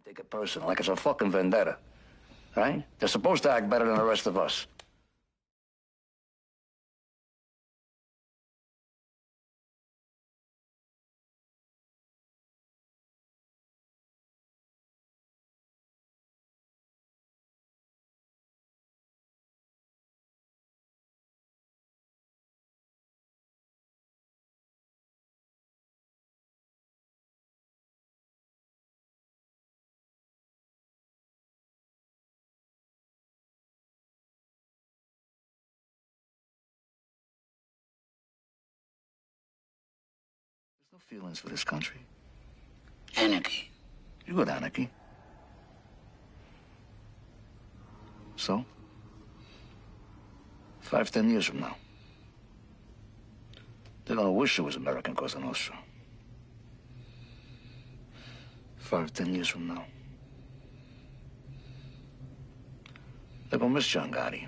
They take it personal, like it's a fucking vendetta. Right? They're supposed to act better than the rest of us. No feelings for this country. Anarchy. You got anarchy. So? 5, 10 years from now, they're gonna wish it was American Cosa Nostra. 5, 10 years from now, they're gonna miss John Gotti.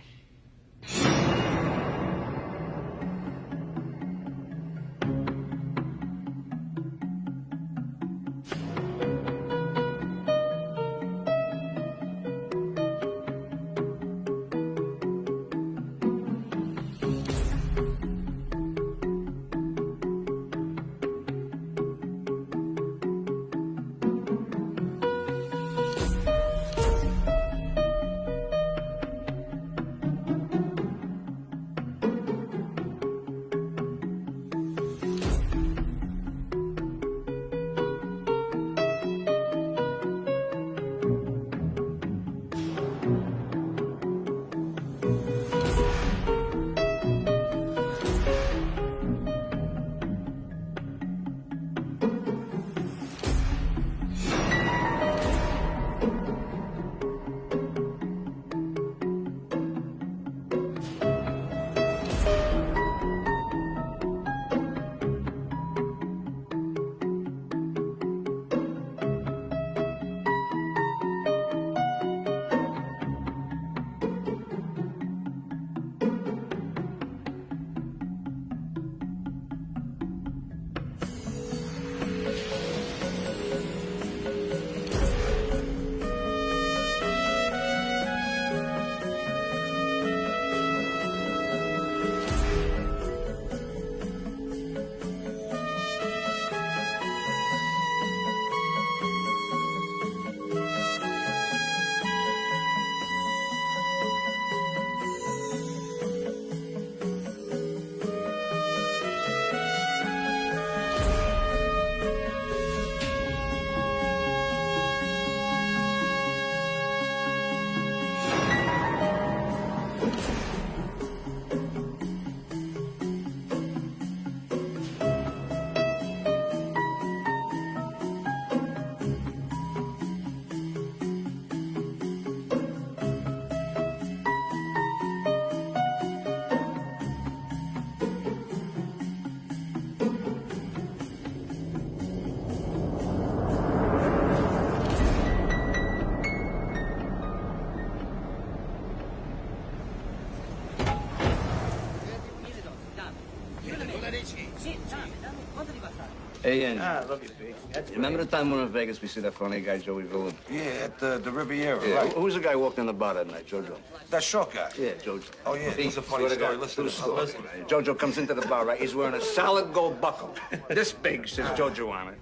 Hey, Angie. Love you, Pete. Remember the time we were in Vegas, we see that funny guy, Joey Villain? Yeah, at the Riviera, Yeah. right. Who was the guy walking in the bar that night, Jojo? That short guy. Yeah, Jojo. Oh, yeah, this is a funny story. Listen to story. listen. Jojo comes into the bar, right? He's wearing a solid gold buckle. This big, says Jojo on it.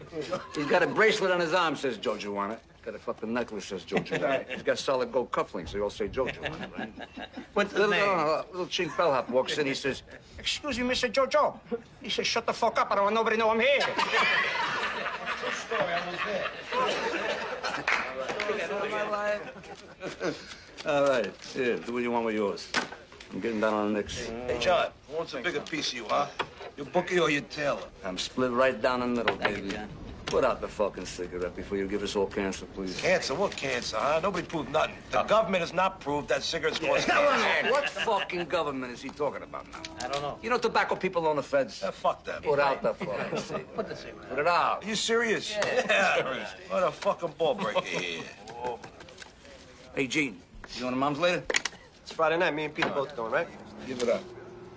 He's got a bracelet on his arm, says Jojo on it. Got a fucking necklace, says Jojo on it. He's got solid gold cufflinks, they all say Jojo on it, right? What's the name? Little chink bellhop walks in, he says, "Excuse me, Mr. Jojo." He says, "Shut the fuck up, I don't want nobody to know I'm here." True story, I was there. All right, here, do what you want with yours. I'm getting down on the Knicks. Hey, John, who wants a bigger piece of you, huh? Your bookie or your tailor? I'm split right down the middle, Thank baby. you, John. Put out the fucking cigarette before you give us all cancer, please. Cancer? What cancer, huh? Nobody proved nothing. The government has not proved that cigarettes cause cancer. What fucking government is he talking about now? I don't know. You know tobacco people own the feds? Fuck that. Put out the fucking cigarette. Put the cigarette. Put it out. Are you serious? Yeah. What a fucking ball breaker here. Hey, Gene, you going to Mom's later? It's Friday night. Me and Pete are both going, right? Give it up.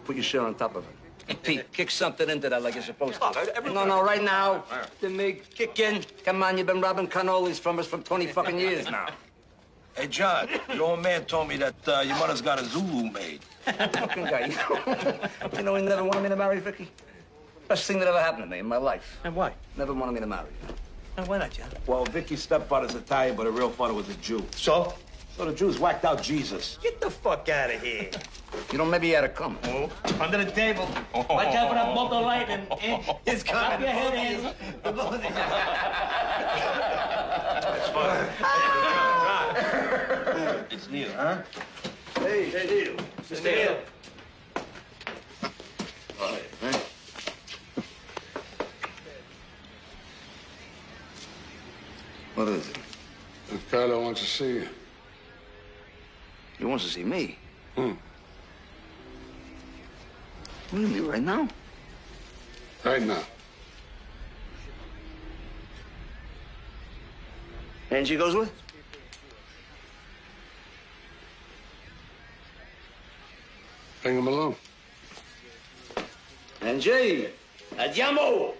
Put your share on top of it. Pete, kick something into that like you're supposed to. No, right now. Then they kick in. Come on, you've been robbing cannolis from us for 20 fucking years now. Hey, John, your old man told me that your mother's got a Zulu maid. Fucking guy, you know he never wanted me to marry Vicky? Best thing that ever happened to me in my life. And why? Never wanted me to marry her. And why not, John? Well, Vicky's stepfather's Italian, but her real father was a Jew. So? So the Jews whacked out Jesus. Get the fuck out of here. You know, maybe he had to come. Oh, under the table. Watch out for that bolt of lightning. It's coming. Clap your head in. That's fine. It's Neil. Huh? Hey, Neil. Mr. Neil. All right, man. What is it? Carlo wants to see you. He wants to see me. Hmm. What do you mean, right now? Right now. Angie goes with? Bring him along. Angie! Andiamo!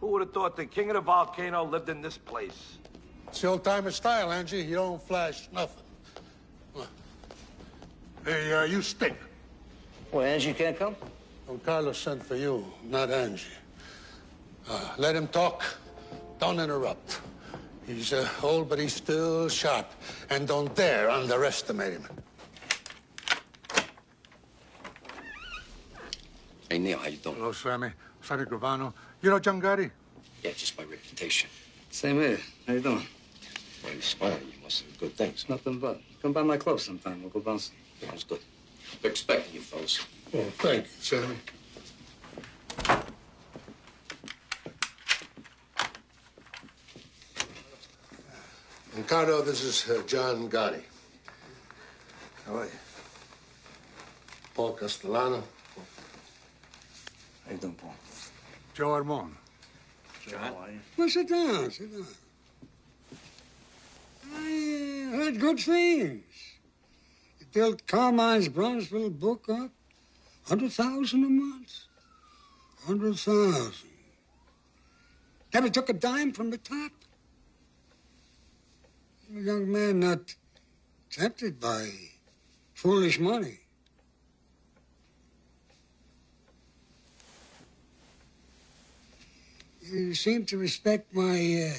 Who would have thought the king of the volcano lived in this place? It's the old-timer style, Angie. You don't flash nothing. Hey, you stink. Well, Angie can't come? Don Carlos sent for you, not Angie. Let him talk. Don't interrupt. He's old, but he's still sharp. And don't dare underestimate him. Hey, Neil, how you doing? Hello, Sammy. Sammy Gravano. You know John Gotti? Yeah, just by reputation. Same here. How you doing? Well, you smile. You must have good things. Nothing but. Come by my club sometime. We'll go bouncing. Sounds good. We're expecting you, fellas. Oh, thank you, Sammy. Ricardo, this is John Gotti. How are you? Paul Castellano. How you doing, Paul? Joe Armon. Joe, how are you? Well, sit down, sit down. I heard good things. You built Carmine's Brownsville book up. 100,000 a month. 100,000. Never took a dime from the top. A young man not tempted by foolish money. You seem to respect my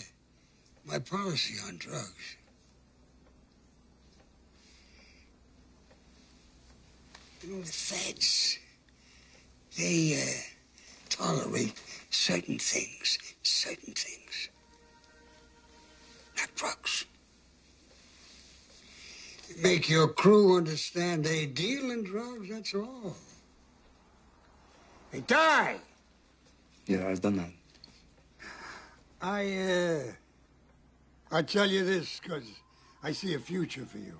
policy on drugs. You know, the feds, they tolerate certain things. Not drugs. You make your crew understand they deal in drugs, that's all. They die. Yeah, I've done that. I tell you this because I see a future for you.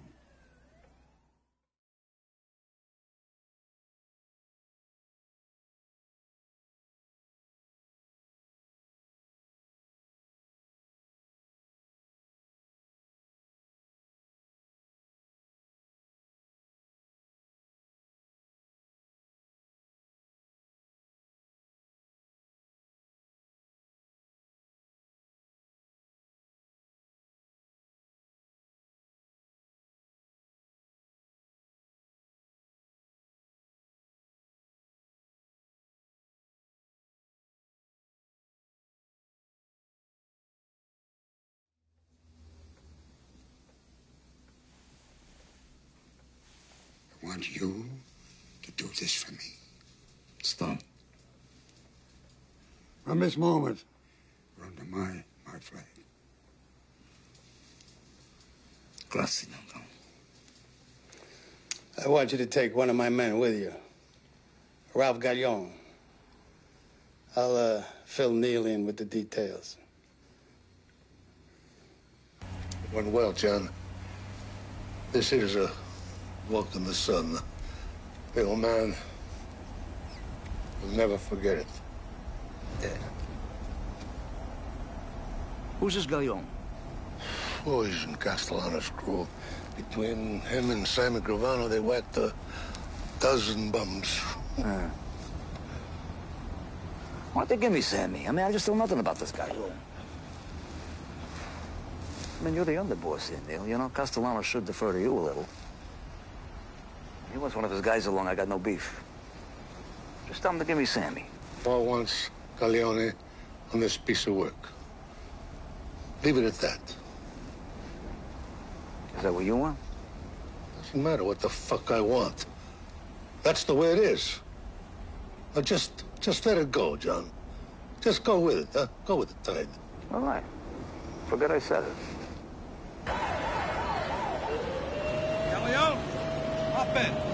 I want you to do this for me. It's done. From this moment, we're under my flag. Grazie, Don. I want you to take one of my men with you. Ralph Gallon. I'll fill Neil in with the details. It went well, John. This is a walk in the sun. The old man will never forget it. Yeah. Who's this Gallon? Oh, he's in Castellano's crew. Between him and Simon Gravano, they whacked dozen bums. Why don't they give me Sammy? I mean, I just know nothing about this guy. I mean, you're the underboss here, Neil. You know, Castellano should defer to you a little. He wants one of his guys along. I got no beef. Just tell him to give me Sammy. For once, Galleone, on this piece of work. Leave it at that. Is that what you want? Doesn't matter what the fuck I want. That's the way it is. Now just let it go, John. Just go with it, huh? Go with the tide. All right. Forget I said it. Galleone, hop in.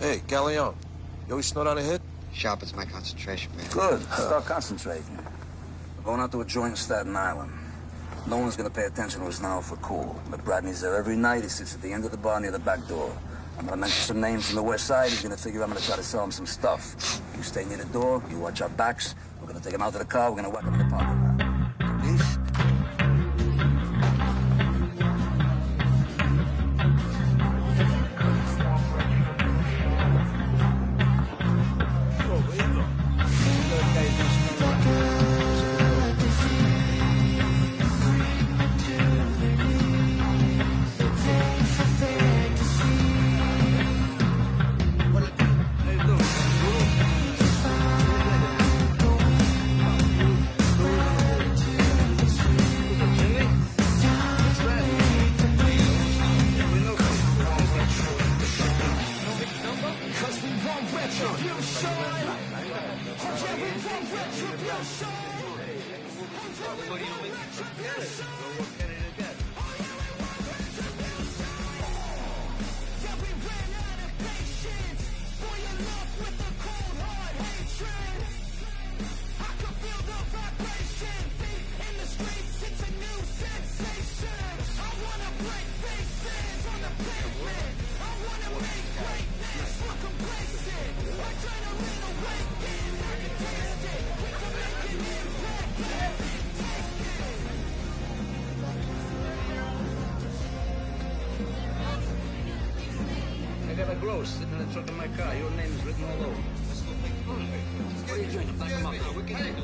Hey, Galleone, you always snort on a hit? Sharpens my concentration, man. Good. Start concentrating. We're going out to a joint in Staten Island. No one's going to pay attention to us now if we're cool. But Bradley's there every night. He sits at the end of the bar near the back door. I'm going to mention some names from the west side. He's going to figure I'm going to try to sell him some stuff. You stay near the door. You watch our backs. We're going to take him out to the car. We're going to whack him in the parking lot. Peace? I got a gross sitting in the trunk of my car. Your name is written all over. What are you drinking? Back him up. Hey,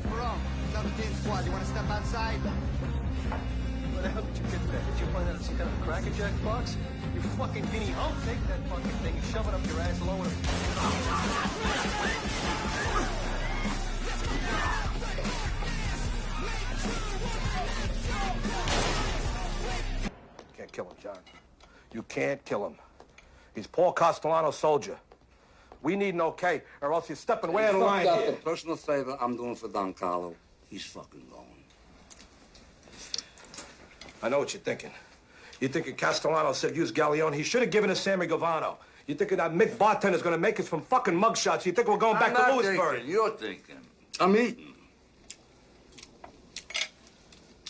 we're on. Another team squad. You want to step outside? Where the hell did you get that? Did you find that in some kind of Cracker Jack box? You fucking guinea home. Take that fucking thing and shove it up your ass lower. Can't kill him, John. You can't kill him. He's Paul Castellano's soldier. We need an okay, or else you're stepping way out of line Fucked up. here. The personal favor I'm doing for Don Carlo. He's fucking gone. I know what you're thinking. You're thinking Castellano said use Galleone. He should have given us Sammy Gavano. You're thinking that Mick bartender's gonna make us from fucking mugshots. You think we're going back to Lewisburg. You're thinking. I'm eating.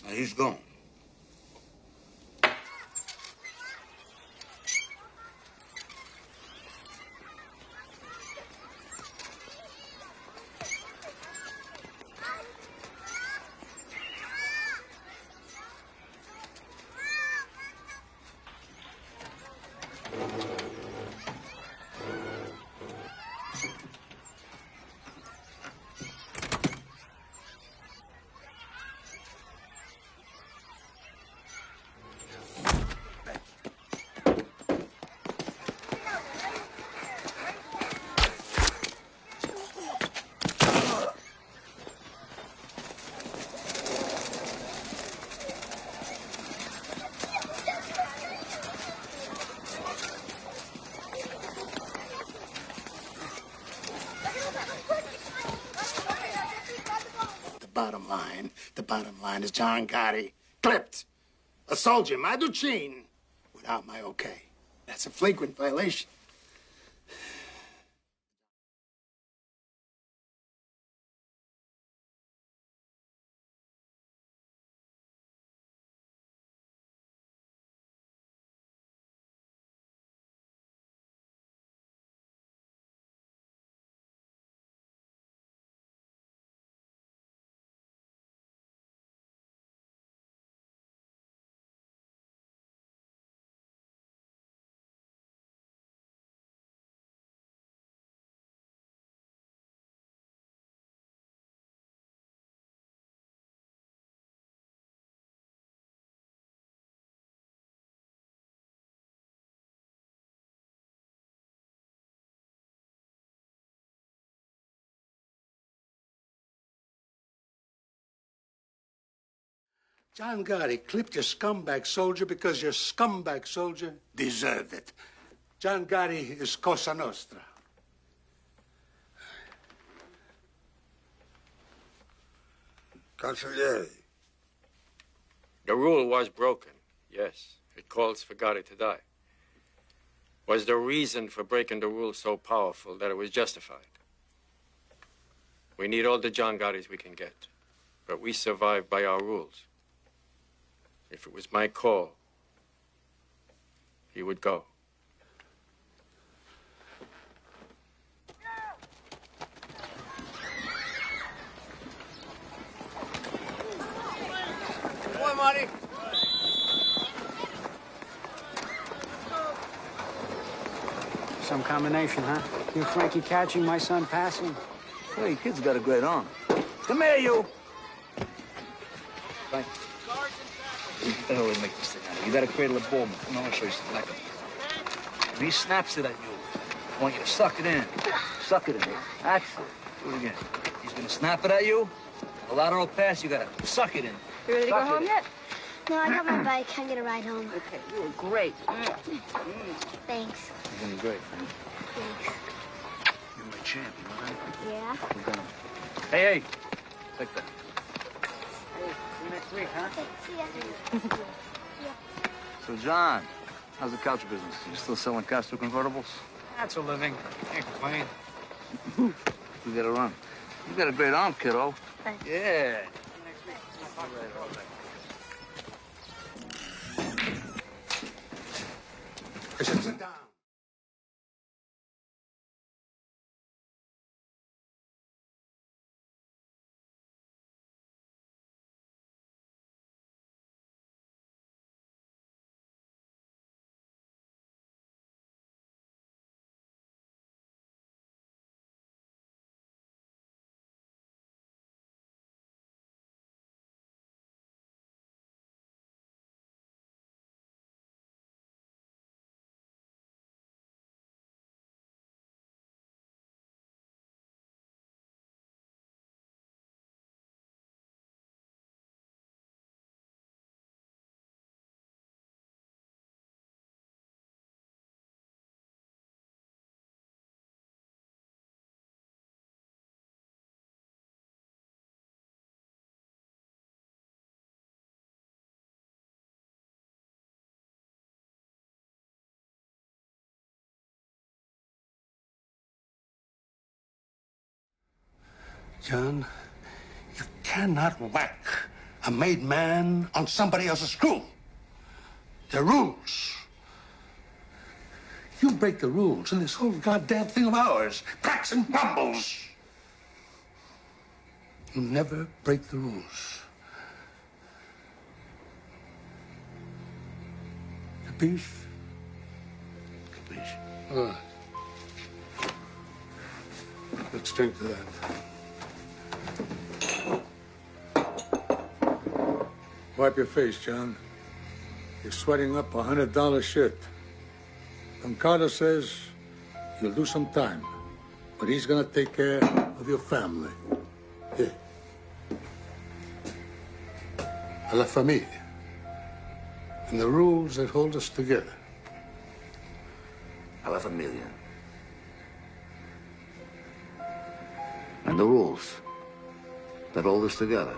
And he's gone. The bottom line is John Gotti clipped a soldier, Maduchin, without my okay. That's a flagrant violation. John Gotti clipped your scumbag soldier because your scumbag soldier deserved it. John Gotti is Cosa Nostra. Consigliere. The rule was broken, yes. It calls for Gotti to die. Was the reason for breaking the rule so powerful that it was justified? We need all the John Gottis we can get, but we survive by our rules. If it was my call, he would go. Come on, Marty. Some combination, huh? You Frankie catching, my son passing? Hey, kid's got a great arm. Come here, you. Frank. What the hell would make this thing out of? You got to cradle a ball. Come on, I'll show you something like it. If he snaps it at you, I want you to suck it in. Suck it in. That's it. Do it again. He's going to snap it at you. A lateral pass, you got to suck it in. You ready to go Suck it home in. yet? No, I got my bike. I'm gonna ride home. Okay, you were great. Thanks. You're doing great, Frank. Thanks. You're my champ, you know that? Yeah? We're going. Hey, take that. Hey, see you next week, huh? See ya. So, John, how's the couch business? You still selling Castro convertibles? That's a living. Can't complain. We gotta run. You got a great arm, kiddo. Thanks. Yeah. I said, sit down. John, you cannot whack a made man on somebody else's screw. They're rules. You break the rules, and this whole goddamn thing of ours cracks and crumbles. You never break the rules. Capiche? Capiche. All right. Let's drink to that. Wipe your face, John. You're sweating up a $100 shirt. Don Carlos says you'll do some time, but he's gonna take care of your family. Here. A la familia. And the rules that hold us together. A la familia. And the rules that hold us together.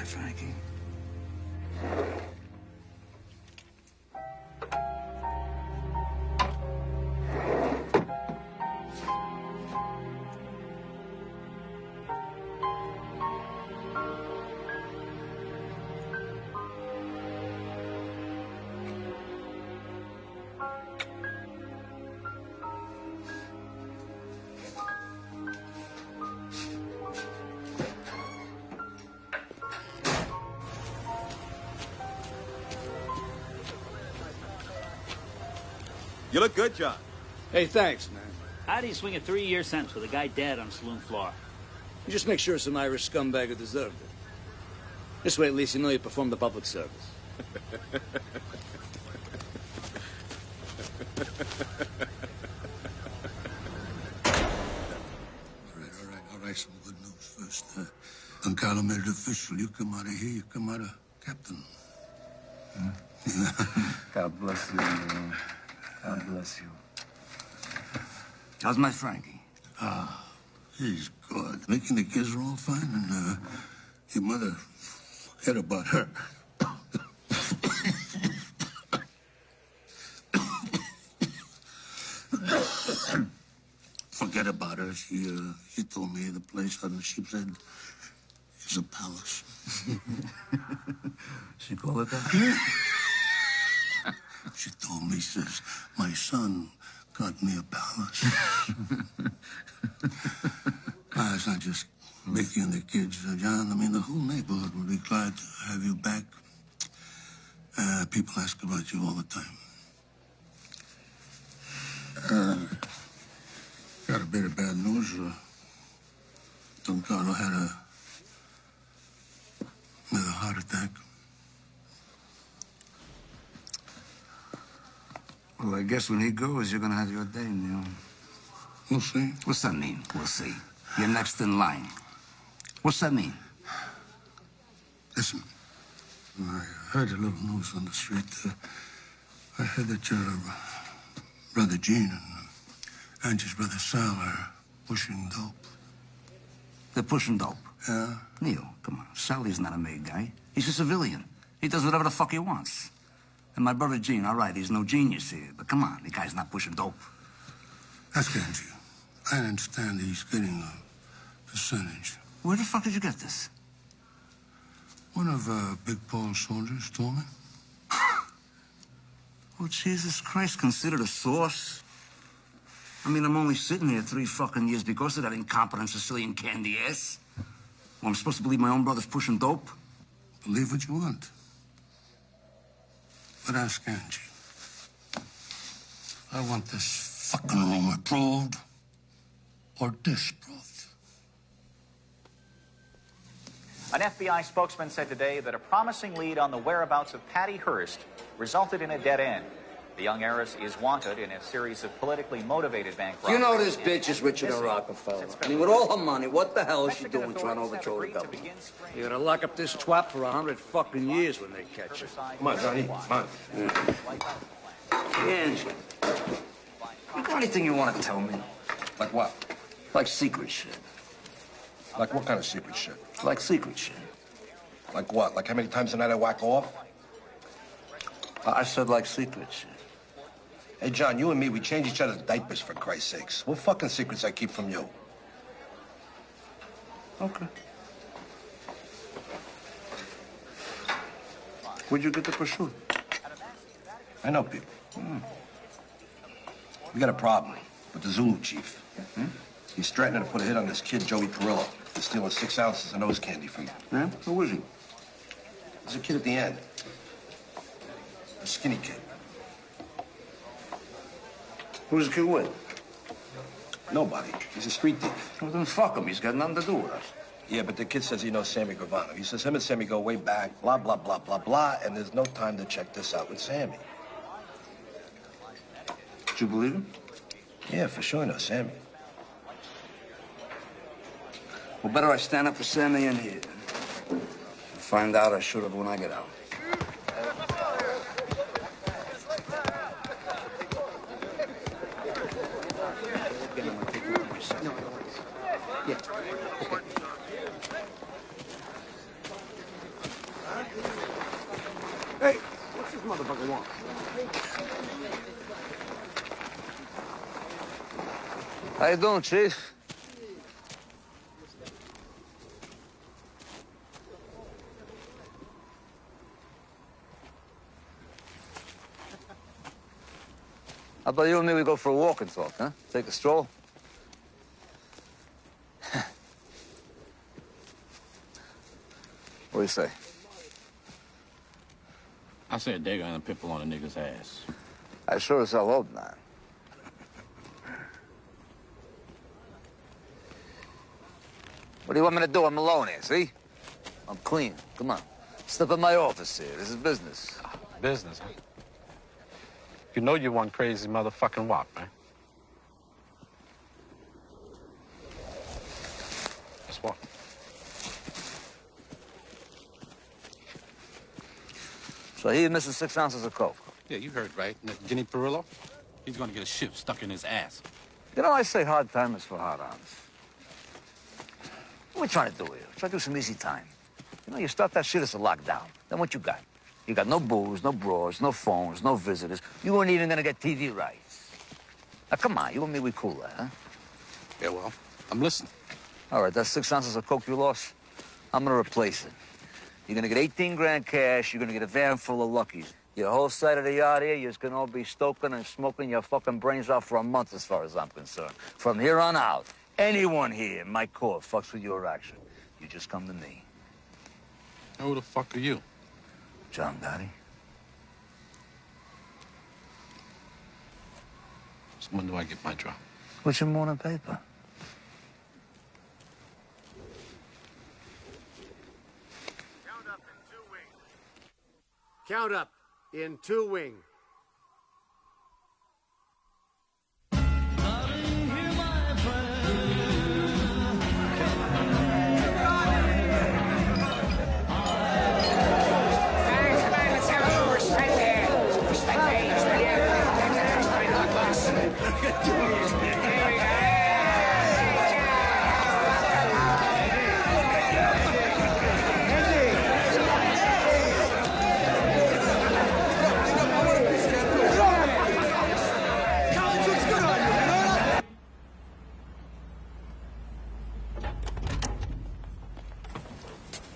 Frankie. You look good, John. Hey, thanks, man. How do you swing a 3-year sentence with a guy dead on a saloon floor? You just make sure some Irish scumbag who deserved it. This way, at least you know you performed the public service. All right, some good news first. I'm Carlo made it official. You come out of here, you come out of captain. God bless you, man. God bless you. How's my Frankie? He's good. Making the kids are all fine, and your mother, forget about her. Forget about her. She told me the place on the Sheep's Head is a palace. She called it that? She told me, says, my son got me a palace. It's not just Mickey and the kids, John. I mean, the whole neighborhood would be glad to have you back. People ask about you all the time. Got a bit of bad news. Don Carlo had another heart attack. Well, I guess when he goes, you're gonna have your day, Neil. We'll see. What's that mean? We'll see. You're next in line. What's that mean? Listen, I heard a little news on the street. I heard that your brother Gene and Angie's brother Sal are pushing dope. They're pushing dope? Yeah. Neil, come on. Sally's not a made guy. He's a civilian. He does whatever the fuck he wants. And my brother Gene, all right, he's no genius here, but come on, the guy's not pushing dope. Ask Angie. I understand he's getting a percentage. Where the fuck did you get this? One of Big Paul's soldiers told me. Oh, Jesus Christ, considered a source? I mean, I'm only sitting here 3 fucking years because of that incompetent Sicilian candy ass. Well, I'm supposed to believe my own brother's pushing dope? Believe what you want. But ask Angie. I want this fucking rumor proved or disproved. An FBI spokesman said today that a promising lead on the whereabouts of Patty Hearst resulted in a dead end. The young heiress is wanted in a series of politically motivated bank robberies. You know this bitch is richer than Rockefeller. I mean, with all her money, what the hell is she doing trying to overthrow the government? You're gonna lock up this twat for 100 fucking years when they catch her. Come on, Johnny. Come on. Angie, you got anything you want to tell me? Like what? Like secret shit. Like what kind of secret shit? Like secret shit. Like what? Like how many times a night I whack off? I said like secret shit. Hey, John, you and me, we change each other's diapers, for Christ's sakes. What fucking secrets I keep from you? Okay. Where'd you get the pursuit? I know people. We got a problem with the Zulu chief. He's threatening to put a hit on this kid, Joey Perillo. He's stealing 6 ounces of nose candy from him. Yeah? Who is he? There's a kid at the end. A skinny kid. Who's the kid with? Nobody. He's a street thief. Well, then fuck him. He's got nothing to do with us. Yeah, but the kid says he knows Sammy Gravano. He says him and Sammy go way back, blah, blah, blah, blah, blah, and there's no time to check this out with Sammy. Did you believe him? Yeah, for sure, no Sammy. Well, better I stand up for Sammy in here. Find out I should have when I get out. motherfucker want? How you doing, Chief? How about you and me, we go for a walk and talk, huh? Take a stroll? What do you say? I said they're gonna pimple on a nigga's ass. I sure as hell hope not. What do you want me to do? I'm alone here, see? I'm clean. Come on. Step in my office here. This is business. Business, huh? You know you one crazy motherfucking wop, man. Let's walk. So he's missing 6 ounces of coke. Yeah, you heard right. And that Guinea Perillo, he's gonna get a ship stuck in his ass. You know, I say hard time is for hard ons. What are we trying to do here? Try to do some easy time. You know, you start that shit, it's a lockdown. Then what you got? You got no booze, no bras, no phones, no visitors. You weren't even gonna get TV rights. Now, come on, you and me, we cool there, huh? Yeah, well, I'm listening. All right, that's 6 ounces of coke you lost. I'm gonna replace it. You're gonna get 18 grand cash. You're gonna get a van full of Luckies. Your whole side of the yard here, you're just gonna all be stoking and smoking your fucking brains off for a month, as far as I'm concerned. From here on out, anyone here in my court fucks with your action, you just come to me. Who the fuck are you? John Gotti. So when do I get my drop? What's your morning paper? Count up in 2 wing.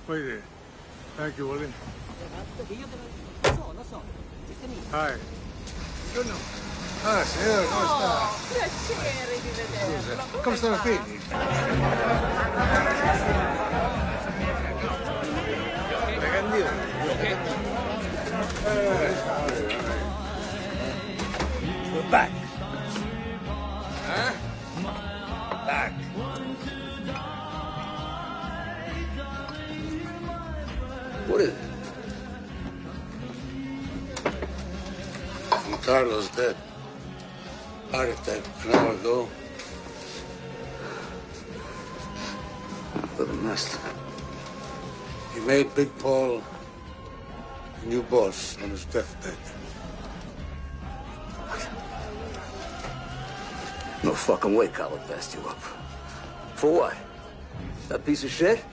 Wait there. Thank you, Willie. Hi. Ah, signore, come sta? Piacere di vederla. Scusa, come stanno i figli? La candela. We're back. Huh? Back. What is it? Carlos dead. Heart attack an hour ago. What a mess. He made Big Paul a new boss on his deathbed. No fucking way Carlo passed you up. For what? That piece of shit?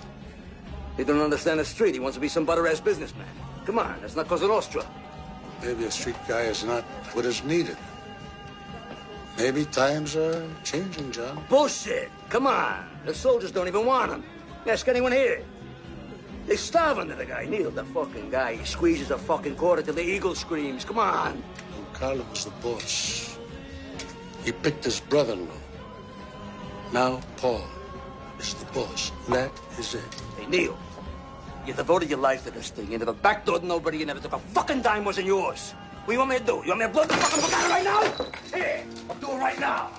He don't understand the street. He wants to be some butter-ass businessman. Come on, that's not Cosa Nostra. Maybe a street guy is not what is needed. Maybe times are changing, John. Bullshit! Come on. The soldiers don't even want him. Ask anyone here. They starve under the guy. Neil, the fucking guy. He squeezes a fucking quarter till the eagle screams. Come on. When Carlo was the boss, he picked his brother-in-law. Now Paul is the boss. That is it. Hey, Neil. You devoted your life to this thing. You never backdoored nobody. You never took a fucking dime wasn't yours. What do you want me to do? You want me to blow the fucking book out right now? Here, I'll do it right now.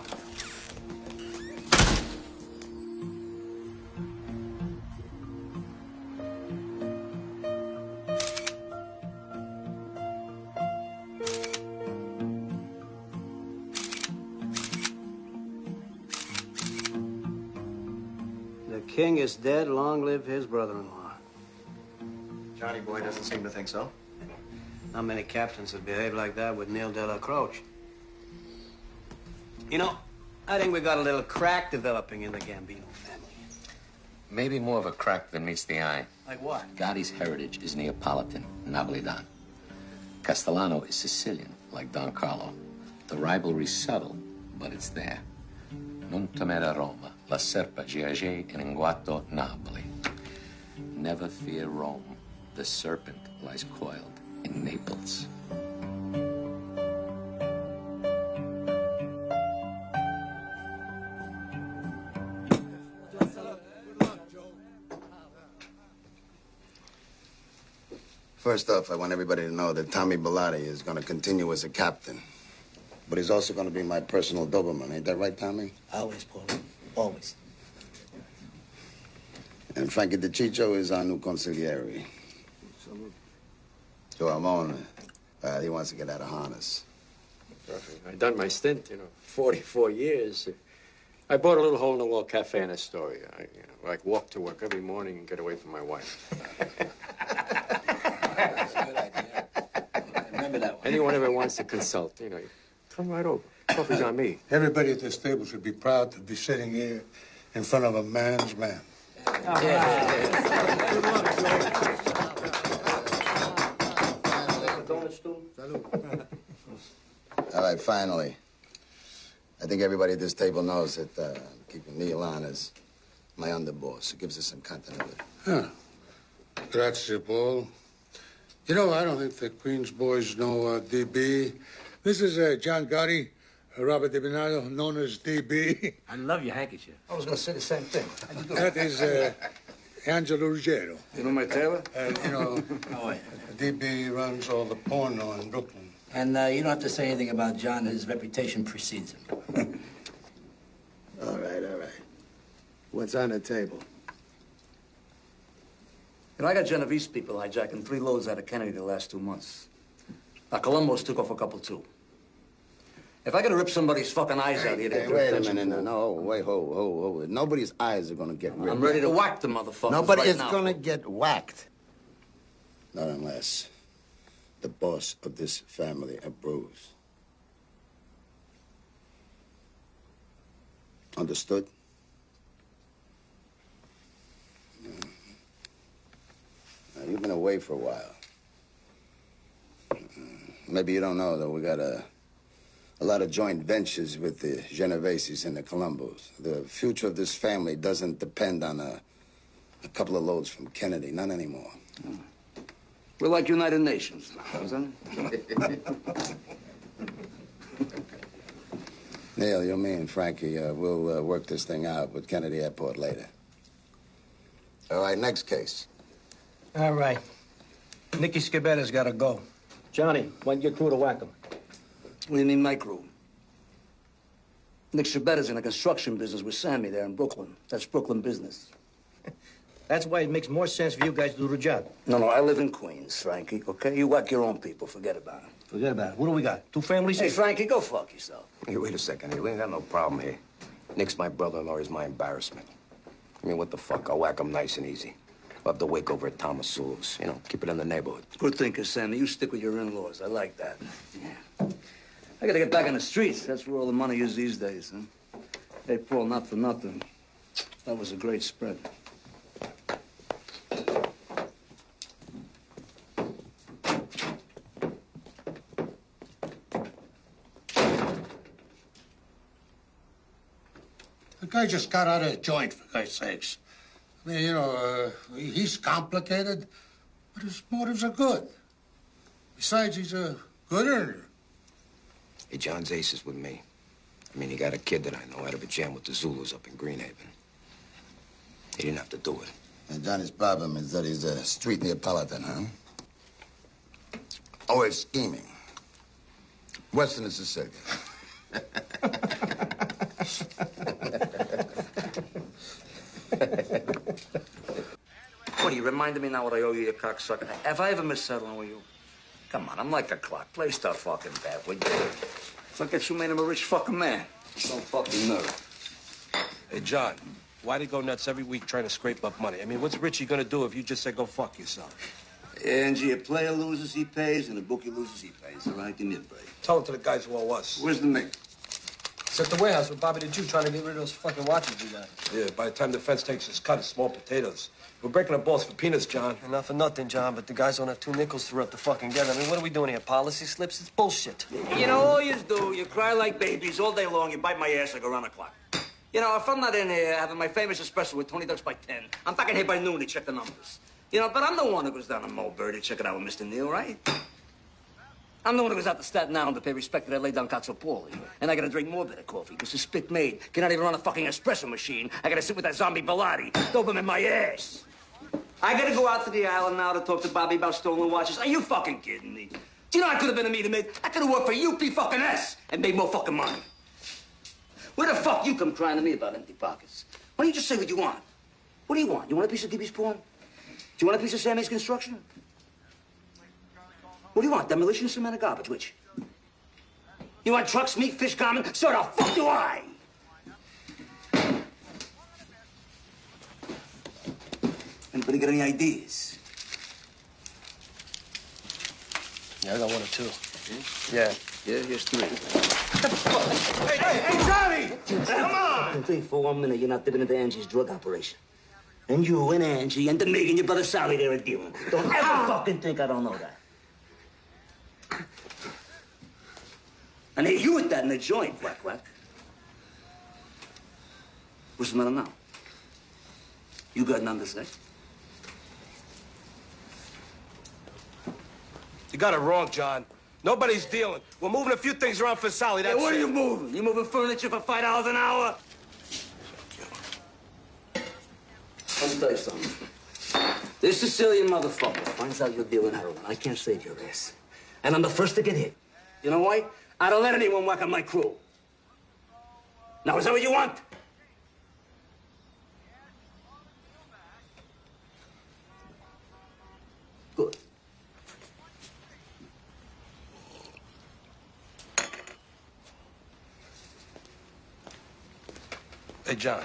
The king is dead. Long live his brother-in-law. Johnny boy doesn't seem to think so. Not many captains would behave like that with Neil de la Croce. You know, I think we got a little crack developing in the Gambino family. Maybe more of a crack than meets the eye. Like what? Gotti's heritage is Neapolitan, Napolitan. Castellano is Sicilian, like Don Carlo. The rivalry's subtle, but it's there. Non temere Roma, la serpa giace in inguato Napoli. Never fear Rome. The serpent lies coiled in Naples. First off, I want everybody to know that Tommy Bellotti is going to continue as a captain. But he's also going to be my personal Doberman. Ain't that right, Tommy? Always, Paul. Always. And Frankie DeCiccio is our new consigliere. Joe Ramon, he wants to get out of harness. I done my stint, 44 years. I bought a little hole-in-the-wall cafe in Astoria. I walk to work every morning and get away from my wife. That's a good idea. I remember that one. Anyone ever wants to consult, come right over. Coffee's on me. Everybody at this table should be proud to be sitting here in front of a man's man. All right, finally. I think everybody at this table knows that I'm keeping Neil on as my underboss. It gives us some continuity. Huh. Grazie, Paul. You know, I don't think the Queens boys know DB. This is John Gotti, Robert DiBernardo, known as DB. I love your handkerchief. I was going to say the same thing. That is Angelo Ruggiero. You know my tailor? DB runs all the porno in Brooklyn. And you don't have to say anything about John. His reputation precedes him. All right. What's on the table? I got Genovese people hijacking 3 loads out of Kennedy the last 2 months. Now, Colombo's took off a couple, too. If I gotta rip somebody's fucking eyes out here... Hey, wait a minute. No, wait, ho. Nobody's eyes are gonna get ripped. I'm ready to whack the motherfuckers Nobody's right now. gonna get whacked. Not unless the boss of this family approves. Understood? Now, you've been away for a while. Maybe you don't know, though, we got a lot of joint ventures with the Genoveses and the Colombos. The future of this family doesn't depend on a couple of loads from Kennedy. Not anymore. We're like United Nations, isn't it? Neil, you, me, and Frankie, we'll work this thing out with Kennedy Airport later. All right, next case. All right. Nicky Scabetta's got to go. Johnny, when'd your crew to whack him? What do you mean, my crew? Nick Scabetta's in the construction business with Sammy there in Brooklyn. That's Brooklyn business. That's why it makes more sense for you guys to do the job. No, I live in Queens, Frankie, okay? You whack your own people. Forget about it. Forget about it. What do we got? 2 families? Hey, Frankie, go fuck yourself. Hey, wait a second. Hey, we ain't got no problem here. Nick's my brother-in-law. He's my embarrassment. I mean, what the fuck? I'll whack him nice and easy. We'll have to wake over at Thomas Sewell's. Keep it in the neighborhood. Good thinking, Sammy. You stick with your in-laws. I like that. Yeah. I gotta get back on the streets. That's where all the money is these days, huh? Hey, Paul, not for nothing. That was a great spread. The guy just got out of a joint, for God's sakes. I mean, he's complicated, but his motives are good. Besides, he's a good earner. Hey, John's ace is with me. I mean, he got a kid that I know out of a jam with the Zulus up in Greenhaven. He didn't have to do it. And Johnny's problem is that he's a street Neapolitan, huh? Oh, it's scheming. Western and Sicilian. What, you reminded me now what I owe you, you cocksucker? Have I ever missed settling with you? Come on, I'm like a clock. Play stuff fucking bad, would you? Look at you made him a rich fucking man. Don't fucking nerve. Hey, John, why do you go nuts every week trying to scrape up money? I mean, what's Richie gonna do if you just say go fuck yourself? Angie, a player loses, he pays, and a bookie loses, he pays. All right, give me a break. Tell it to the guys who owe us. Where's the mate? It's at the warehouse with Bobby the Jew trying to get rid of those fucking watches we got. Yeah, by the time the fence takes his cut, it's small potatoes. We're breaking the balls for peanuts, John. Not for nothing, John, but the guys don't have 2 nickels to rub the fucking get. I mean, what are we doing here? Policy slips? It's bullshit. You know, all you do, you cry like babies all day long, you bite my ass like around the clock. You know, if I'm not in here having my famous espresso with 20 ducks by 10, I'm back in here by noon to check the numbers. You know, but I'm the one who goes down to Mulberry to check it out with Mr. Neal, right? I'm the one who goes out to Staten Island to pay respect to that lay down Cazzopoli. And I gotta drink more bitter coffee, because the spit maid cannot even run a fucking espresso machine. I gotta sit with that zombie Bilotti, dope him in my ass. I gotta go out to the island now to talk to Bobby about stolen watches. Are you fucking kidding me? Do you know I could have been a meter maid? I could have worked for UP fucking S and made more fucking money. Where the fuck you come crying to me about empty pockets? Why don't you just say what you want? What do you want? You want a piece of Gibby's pawn? Do you want a piece of Sammy's construction? What do you want? Demolition, cement, or garbage? Which? You want trucks, meat, fish, common? So the fuck do I? Anybody got any ideas? Yeah, I got 1 or 2. Yeah, here's 3. Hey, Johnny! Come on! Think for 1 minute you're not dipping into Angie's drug operation. And you and Angie and the Meg and your brother Sally there are dealing. Don't ever fucking think I don't know that. And hey, you with that in the joint, quack, quack. What's the matter now? You got nothing to say? You got it wrong, John. Nobody's dealing. We're moving a few things around for Sally, that's What it. are you moving? You moving furniture for $5 an hour? Let me tell you something. This Sicilian motherfucker finds out you're dealing heroin. I can't save your ass. And I'm the first to get hit. You know why? I don't let anyone whack on my crew. Now, is that what you want? Good. Hey, John,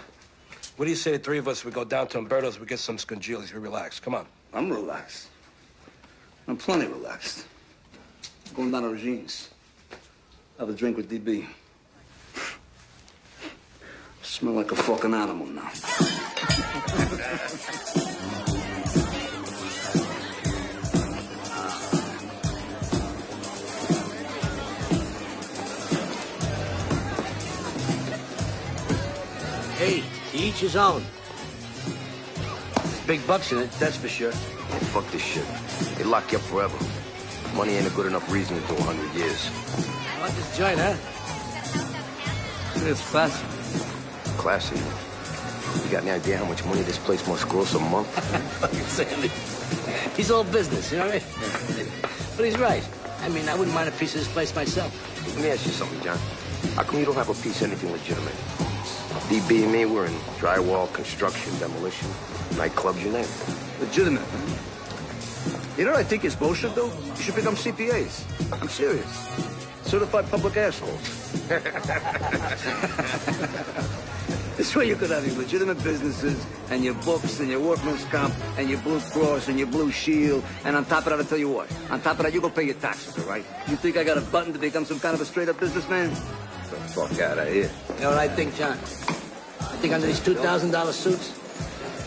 what do you say the 3 of us, we go down to Umberto's, we get some scongilis, we relax. Come on. I'm relaxed. I'm plenty relaxed. Going down to Regine's. Have a drink with DB. Smell like a fucking animal now. Hey, to each his own. Big bucks in it, that's for sure. Oh, fuck this shit. They lock you up forever. Money ain't a good enough reason to do 100 years. I like this joint, huh? It's classy. Classy. You got any idea how much money this place must gross a month? Fucking Sandy. He's all business, you know what I mean? But he's right. I mean, I wouldn't mind a piece of this place myself. Let me ask you something, John. How come you don't have a piece of anything legitimate? DB and me, we're in drywall, construction, demolition, nightclubs, you name it. Legitimate, man. You know what I think is bullshit, though? You should become CPAs. I'm serious. Certified public assholes. This way you could have your legitimate businesses and your books and your workman's comp and your Blue Cross and your Blue Shield. And on top of that, I'll tell you what. On top of that, you go pay your taxes, all right? You think I got a button to become some kind of a straight-up businessman? Get the fuck out of here. You know what I think, John? I think under these $2,000 suits,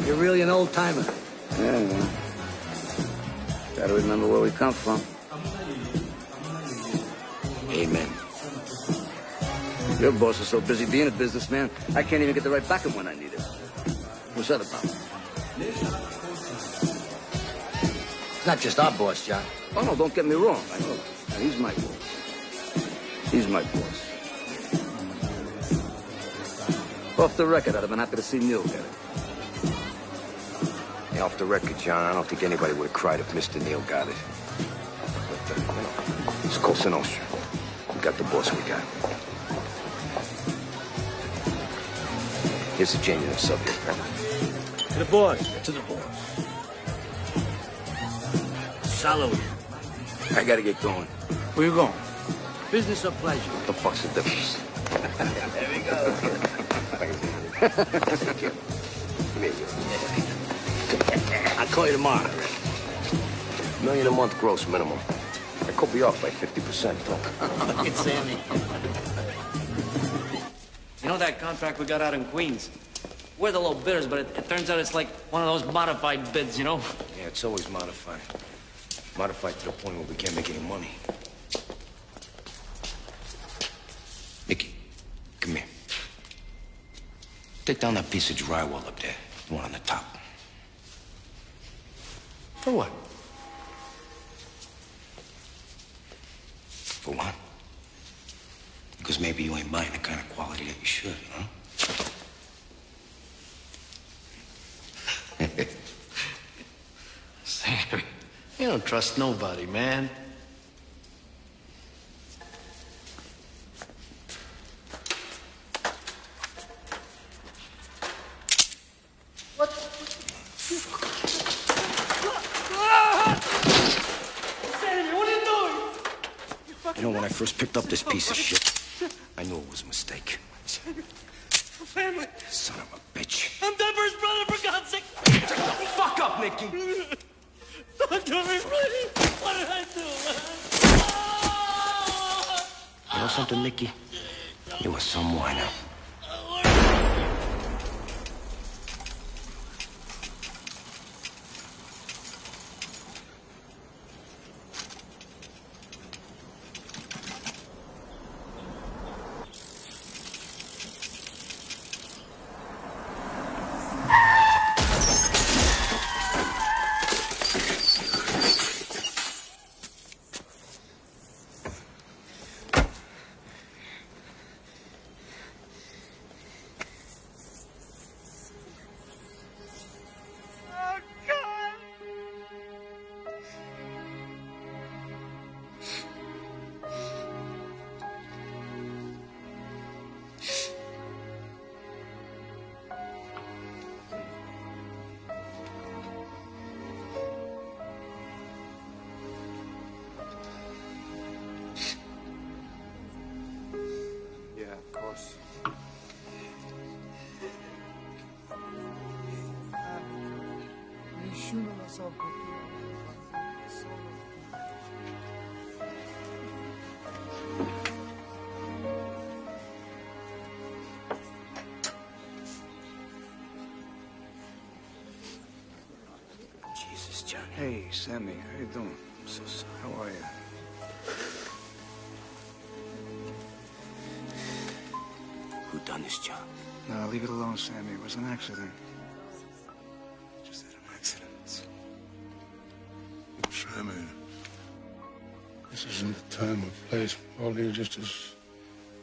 you're really an old-timer. Yeah, man. Gotta remember where we come from. Amen. Your boss is so busy being a businessman, I can't even get the right back of when I need it. What's that about? It's not just our boss, John. Oh, no, don't get me wrong. I know that. He's my boss. He's my boss. Off the record, I'd have been happy to see Neil get it. Yeah, off the record, John, I don't think anybody would have cried if Mr. Neal got it. But, it's Cosa Nostra. We got the boss we got. Here's a genuine subject, man. To the boss. To the boss. Salute. I gotta get going. Where you going? Business or pleasure? What the fuck's the difference? There we go. I'll call you tomorrow. $1 million a month gross minimum. I could be off by 50%, though. Fucking Sammy. You know that contract we got out in Queens? We're the low bidders, but it turns out it's like one of those modified bids, you know? Yeah, it's always modified. Modified to the point where we can't make any money. Mickey, come here. Take down that piece of drywall up there, the one on the top. For what? For what? Because maybe you ain't buying the kind of quality that you should, huh? Sammy, you don't trust nobody, man. What? Sammy, what are you doing? You know, when I first picked up this piece of shit, I knew it was a mistake. Family. Son of a bitch. I'm Dapper's brother, for God's sake. Shut the fuck up, Nicky. Don't do me, Freddy. What did I do, man? You know something, Nicky? You were some whiner. Yeah, of course. Nessuno lo sopporta. Jesus, Johnny. Hey, Sammy, how you doing? I'm so sorry. How are you? Who done this job? No, leave it alone, Sammy. It was an accident. Just had an accident. Sammy, this isn't the time or place for all you just as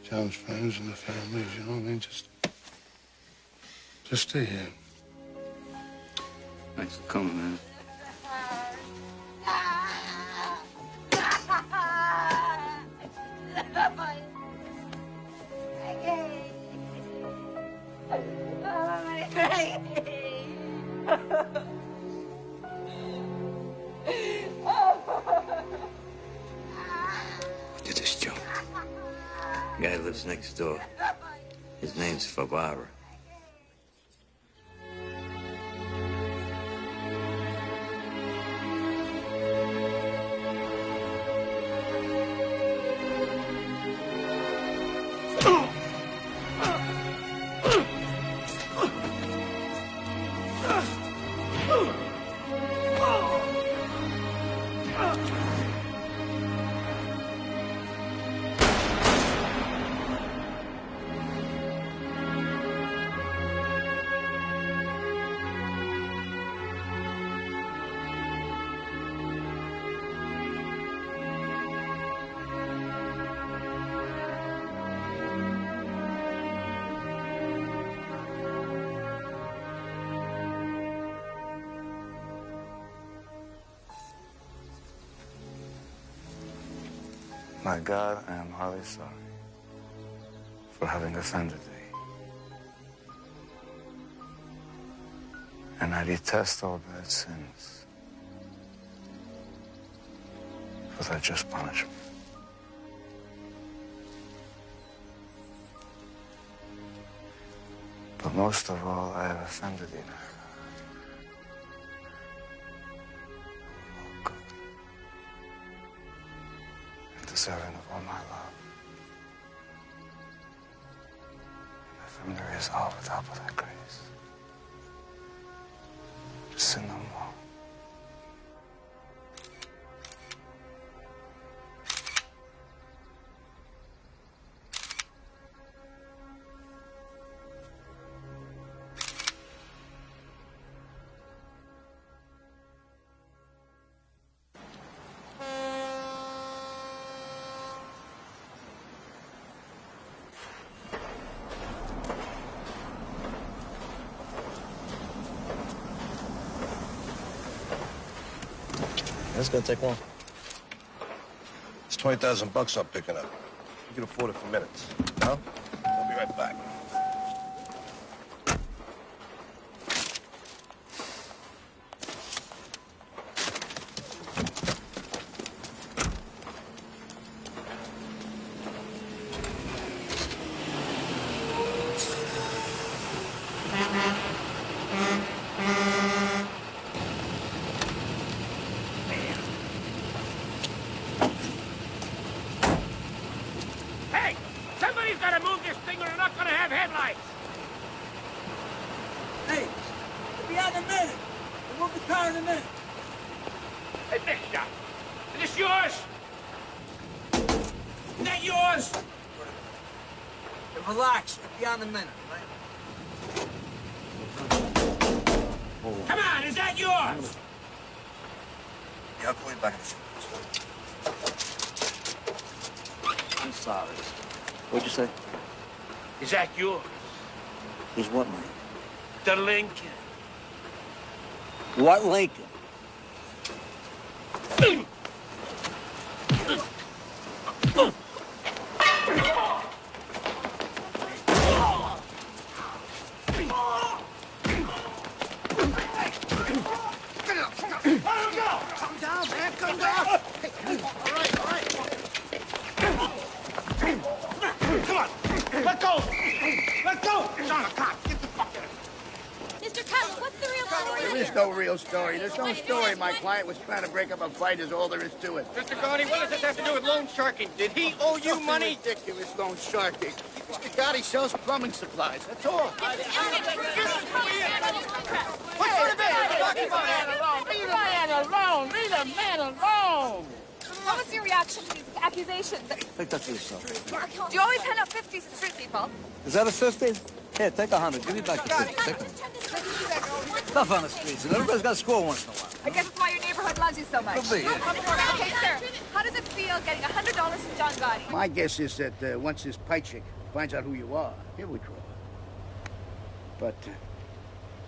John's friends and the families, you know what I mean? Just stay here. Thanks for coming, man. Who did this, Joe? Guy lives next door. His name's Favara. My God, I am highly sorry for having offended thee. And I detest all bad sins for their just punishment. But most of all, I have offended thee now. Deserving of all my love. And if there is all without but thy grace. Say no more. That's gonna take long. It's $20,000 I'm picking up. You can afford it for minutes. No? I'll be right back. Hey! Somebody's gotta move this thing or they're not gonna have headlights! Hey, it'll be out in a minute. We'll move the car in a minute. Hey, mister! Is this yours? Is that yours? Hey, relax. It'll be out in a minute, right? Come on, is that yours? Yeah, I'll call you back in a second. I'm sorry. What'd you say? Is that yours? Is what, mate? The Lincoln. What Lincoln? Come down, man. Come down. Hey, all right. Come on! Let go! Let go! John, a cop! Get the fuck out of here! Mr. Cutler, what's the real story There is no real story. There's no story. My client was trying to break up a fight is all there is to it. Mr. Gotti, what does this have to do with loan sharking? Did he owe you money? Ridiculous loan sharking. Mr. Gotti sells plumbing supplies. That's all. What's the matter? Leave the man alone. Leave the man alone. What was your reaction to these accusations? Take that for yourself. Do you always hand out 50s to street people? Is that a 50? Here, take 100. Give me back the 50. Take them. Stuff on the streets, and everybody's got to score once in a while. I guess that's why your neighborhood loves you so much. Could be, yeah. Okay, sir. How does it feel getting $100 from John Gotti? My guess is that once this pie chick finds out who you are, he'll withdraw. But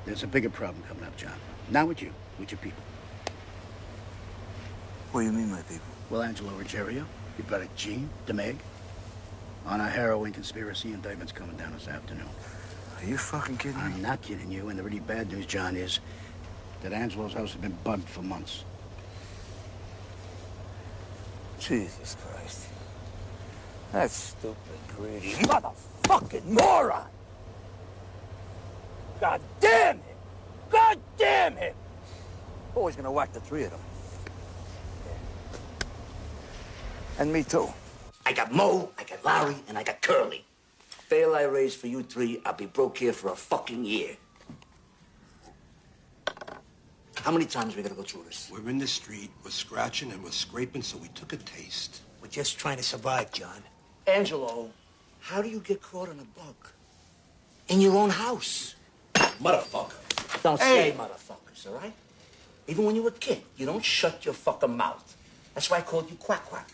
there's a bigger problem coming up, John. Not with you, with your people. What do you mean, my people? Well, Angelo Ruggiero, your brother Gene, DeMeg, on a heroin conspiracy indictment's coming down this afternoon. Are you fucking kidding me? I'm not kidding you, and the really bad news, John, is that Angelo's house has been bugged for months. Jesus Christ. That stupid, greedy motherfucking moron! God damn him! God damn him! Always gonna whack the three of them. And me too. I got Mo, I got Larry, and I got Curly. Bail I raise for you three, I'll be broke here for a fucking year. How many times are we gonna go through this? We're in the street, we're scratching and we're scraping, so we took a taste. We're just trying to survive, John. Angelo, how do you get caught on a bug? In your own house. Motherfucker. Don't say motherfuckers, all right? Even when you were a kid, you don't shut your fucking mouth. That's why I called you Quack Quack.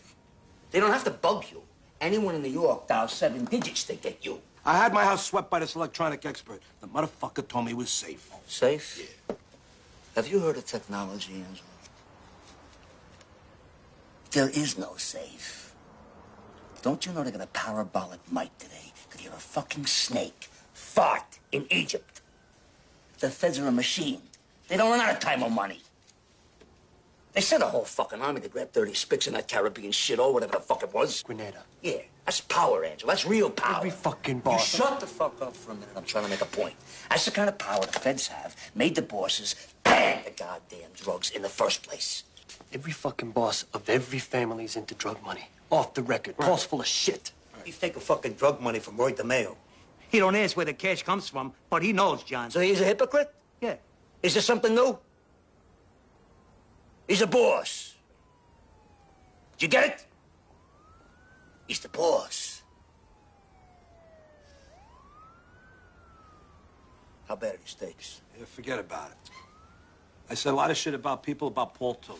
They don't have to bug you. Anyone in New York dials 7 digits to get you. I had my house swept by this electronic expert. The motherfucker told me it was safe. Safe? Yeah. Have you heard of technology, Angelo? There is no safe. Don't you know they got a parabolic mic today? Could hear a fucking snake fart in Egypt. The feds are a machine. They don't run out of time or money. They sent a whole fucking army to grab 30 spics in that Caribbean shit or whatever the fuck it was. Grenada. Yeah, that's power, Angel. That's real power. Every fucking You boss. shut the fuck up for a minute. I'm trying to make a point. That's the kind of power the feds have. Made the bosses ban the goddamn drugs in the first place. Every fucking boss of every family's into drug money. Off the record. Paul's full of shit. He's taking fucking drug money from Roy DeMeo. He don't ask where the cash comes from, but he knows, John. So he's a hypocrite? Yeah. Is there something new? He's a boss. Did you get it? He's the boss. How bad are these steaks? Yeah, forget about it. I said a lot of shit about people, about Paul, too.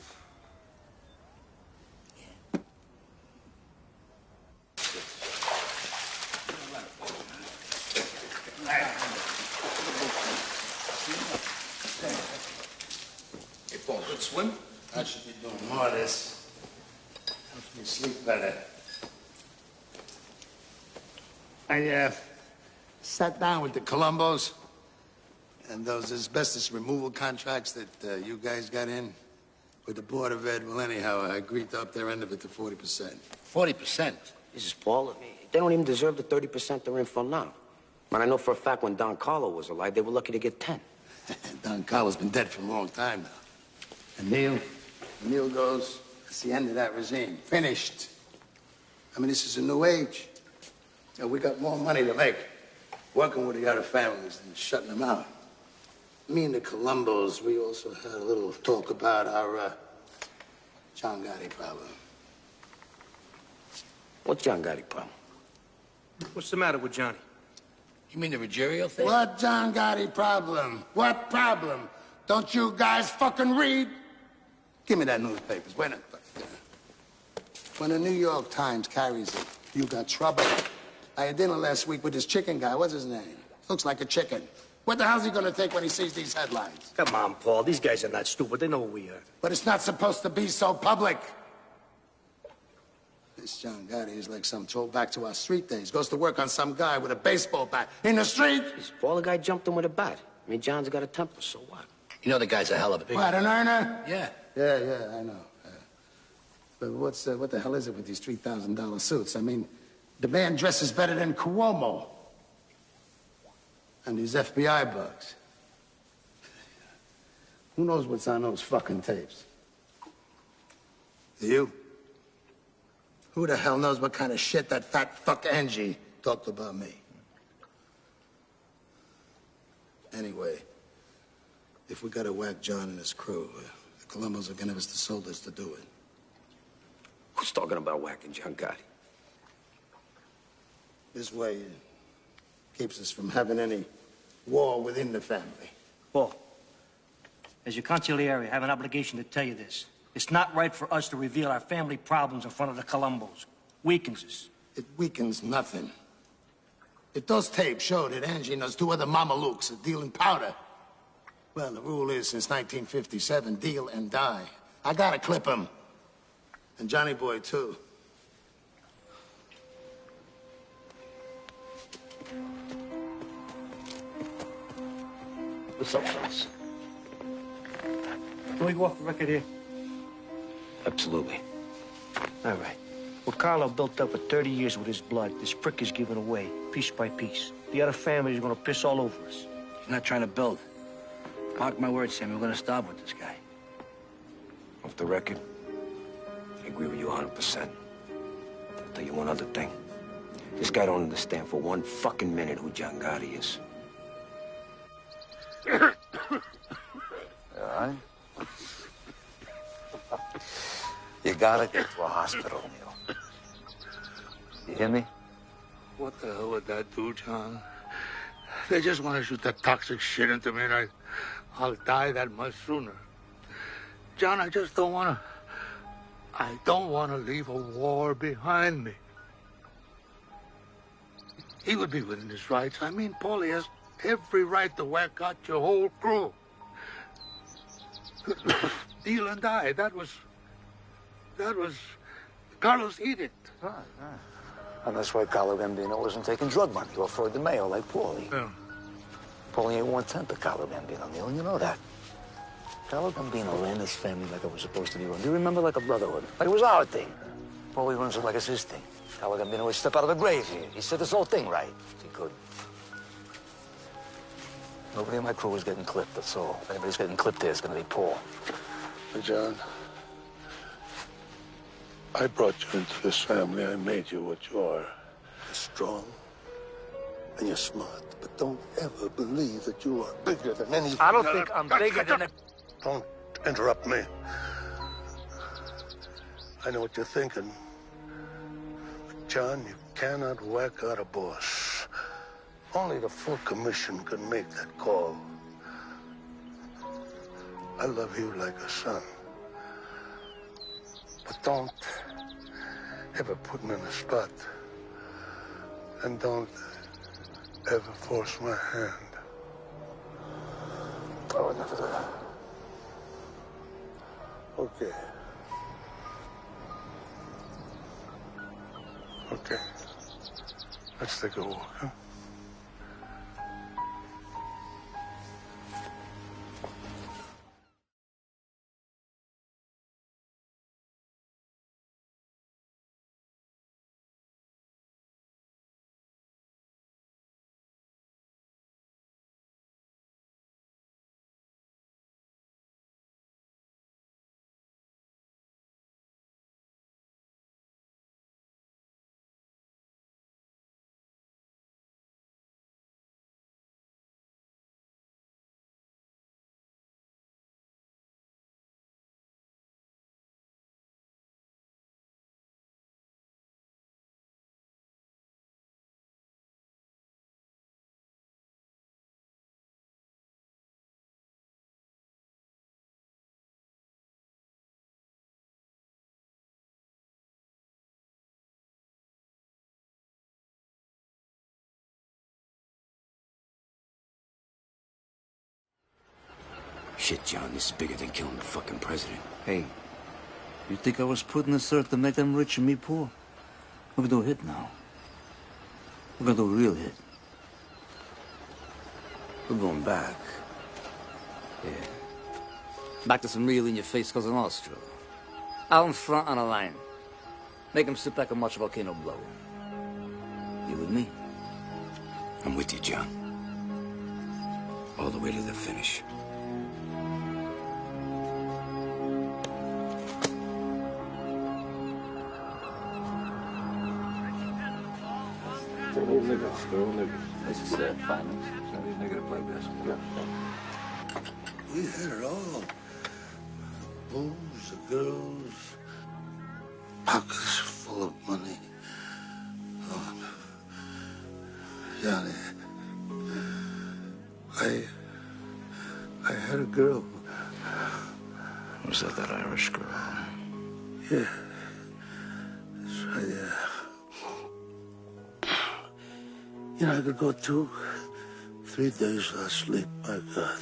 Hey, Paul, good swim? I should be doing more of this. Helps me sleep better. I sat down with the Columbos and those asbestos removal contracts that you guys got in with the Board of Ed. Well, anyhow, I agreed to up their end of it to 40%. 40%? This is Paul. They don't even deserve the 30% they're in for now. Man, I know for a fact when Don Carlo was alive, they were lucky to get 10. Don Carlo's been dead for a long time now. And Neil goes, it's the end of that regime. Finished. I mean, this is a new age. You know, we got more money to make working with the other families than shutting them out. Me and the Columbos, we also had a little talk about our John Gotti problem. What's John Gotti problem? What's the matter with Johnny? You mean the Ruggiero thing? What John Gotti problem? What problem? Don't you guys fucking read? Give me that newspapers. Wait a minute. When the New York Times carries it, you got trouble. I had dinner last week with this chicken guy. What's his name? Looks like a chicken. What the hell's he gonna think when he sees these headlines? Come on, Paul. These guys are not stupid. They know who we are. But it's not supposed to be so public. This John Gotti is like some throwback to our street days. Goes to work on some guy with a baseball bat in the street. Paul, the guy jumped him with a bat. I mean, John's got a temper, so what? You know the guy's a hell of a big... What, an earner? Yeah. Yeah, I know. But what the hell is it with these $3,000 suits? I mean, the man dresses better than Cuomo. And these FBI bugs. Who knows what's on those fucking tapes? Do you? Who the hell knows what kind of shit that fat fuck Angie talked about me? Anyway, if we gotta whack John and his crew, the Columbos are gonna give us the soldiers to do it. Who's talking about whacking John Gotti? This way, it keeps us from having any war within the family. Paul, as your consigliere, I have an obligation to tell you this. It's not right for us to reveal our family problems in front of the Columbos. Weakens us. It weakens nothing. If those tapes show that Angie and those two other mamalukes are dealing powder, well, the rule is since 1957, deal and die. I gotta clip him. And Johnny Boy, too. What's up, fellas? Can we go off the record here? Absolutely. All right. What Carlo built up for 30 years with his blood, this prick is giving away, piece by piece. The other families are gonna piss all over us. He's not trying to build. Mark my words, Sammy, we're gonna stop with this guy. Off the record, I agree with you 100%. I'll tell you one other thing. This guy don't understand for one fucking minute who John Gotti is. All right? You gotta get to a hospital, Neil. You hear me? What the hell would that do, John? They just want to shoot that toxic shit into me, and I'll die that much sooner. John, I just don't want to... I don't want to leave a war behind me. He would be within his rights. I mean, Paulie has every right to whack out your whole crew. Deal and die. That was Carlos' edict. Right. And that's why Carlo Gambino wasn't taking drug money or Freud the Mayo like Paulie. Yeah. Paulie ain't one-tenth of Carlo Gambino, Neil. You know that. Carlo Gambino ran his family like it was supposed to be run. Do you remember, like a brotherhood? Like it was our thing. Paulie runs it like it's his thing. Carlo Gambino would step out of the grave here. He said this whole thing right. He could. Nobody in my crew is getting clipped, that's all. If anybody's getting clipped there, it's gonna be Paul. But John, I brought you into this family. I made you what you are. A strong, And you're smart, but don't ever believe that you are bigger than anything. I don't think I'm bigger than a... Don't interrupt me. I know what you're thinking. But John, you cannot whack out a boss. Only the full commission can make that call. I love you like a son. But don't ever put me in a spot. And don't ever force my hand. Oh, enough of that. Okay. Okay. Let's take a walk, huh? Shit, John, this is bigger than killing the fucking president. Hey, you think I was putting this earth to make them rich and me poor? We're gonna do a hit now. We're gonna do a real hit. We're going back. Yeah. Back to some real in-your-face Cosa Nostra. Out in front on a line. Make them sit back and watch a volcano blow. You with me? I'm with you, John. All the way to the finish. They're all niggas. They're all niggas. This is finance. Any nigga to play basketball. We had it all. The booze, the girls, pockets full of money. Oh, Johnny, I had a girl. Was that Irish girl? Yeah, that's right, yeah. You know, I could go 2, 3 days without sleep, my God.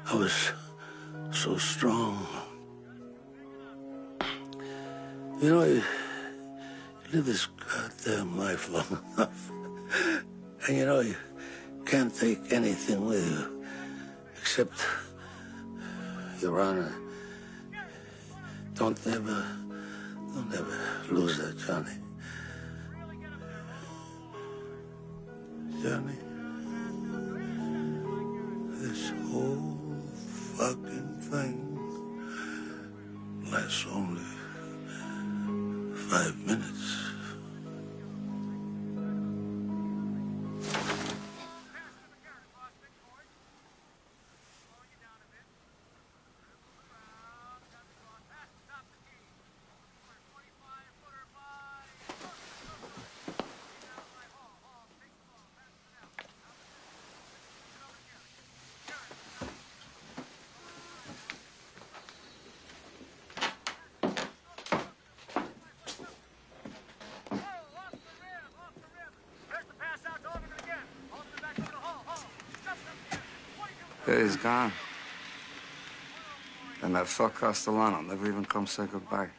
I was so strong. You know, you live this goddamn life long enough. And you know, you can't take anything with you except your honor. Don't ever lose that, Johnny. Johnny, this whole fucking thing lasts only 5 minutes. Yeah, he's gone. And that fuck Castellano never even come say goodbye.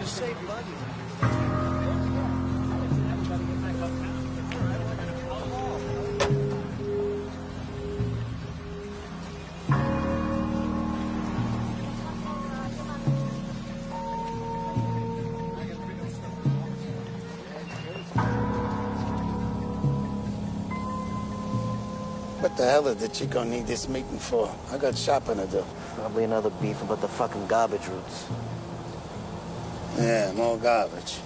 Save money. What the hell did the Chico need this meeting for? I got shopping to do. Probably another beef about the fucking garbage routes. Yeah, more garbage.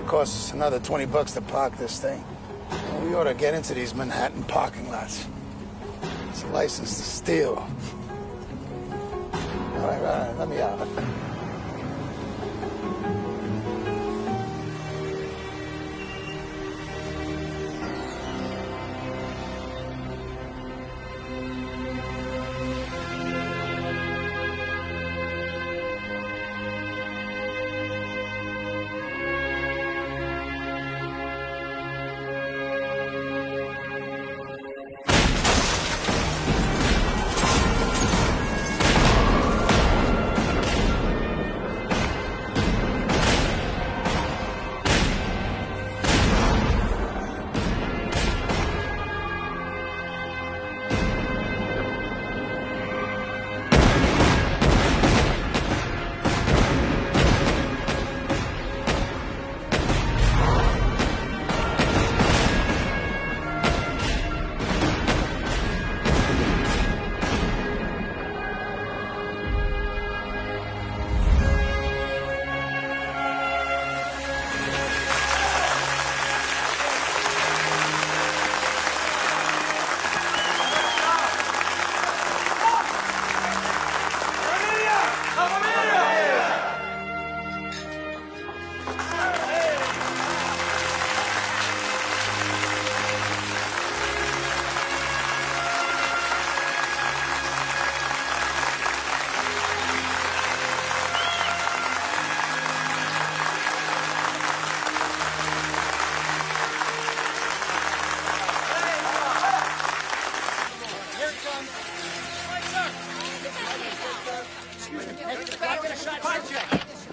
Costs us another $20 to park this thing. Well, we ought to get into these Manhattan parking lots. It's a license to steal. All right, let me out.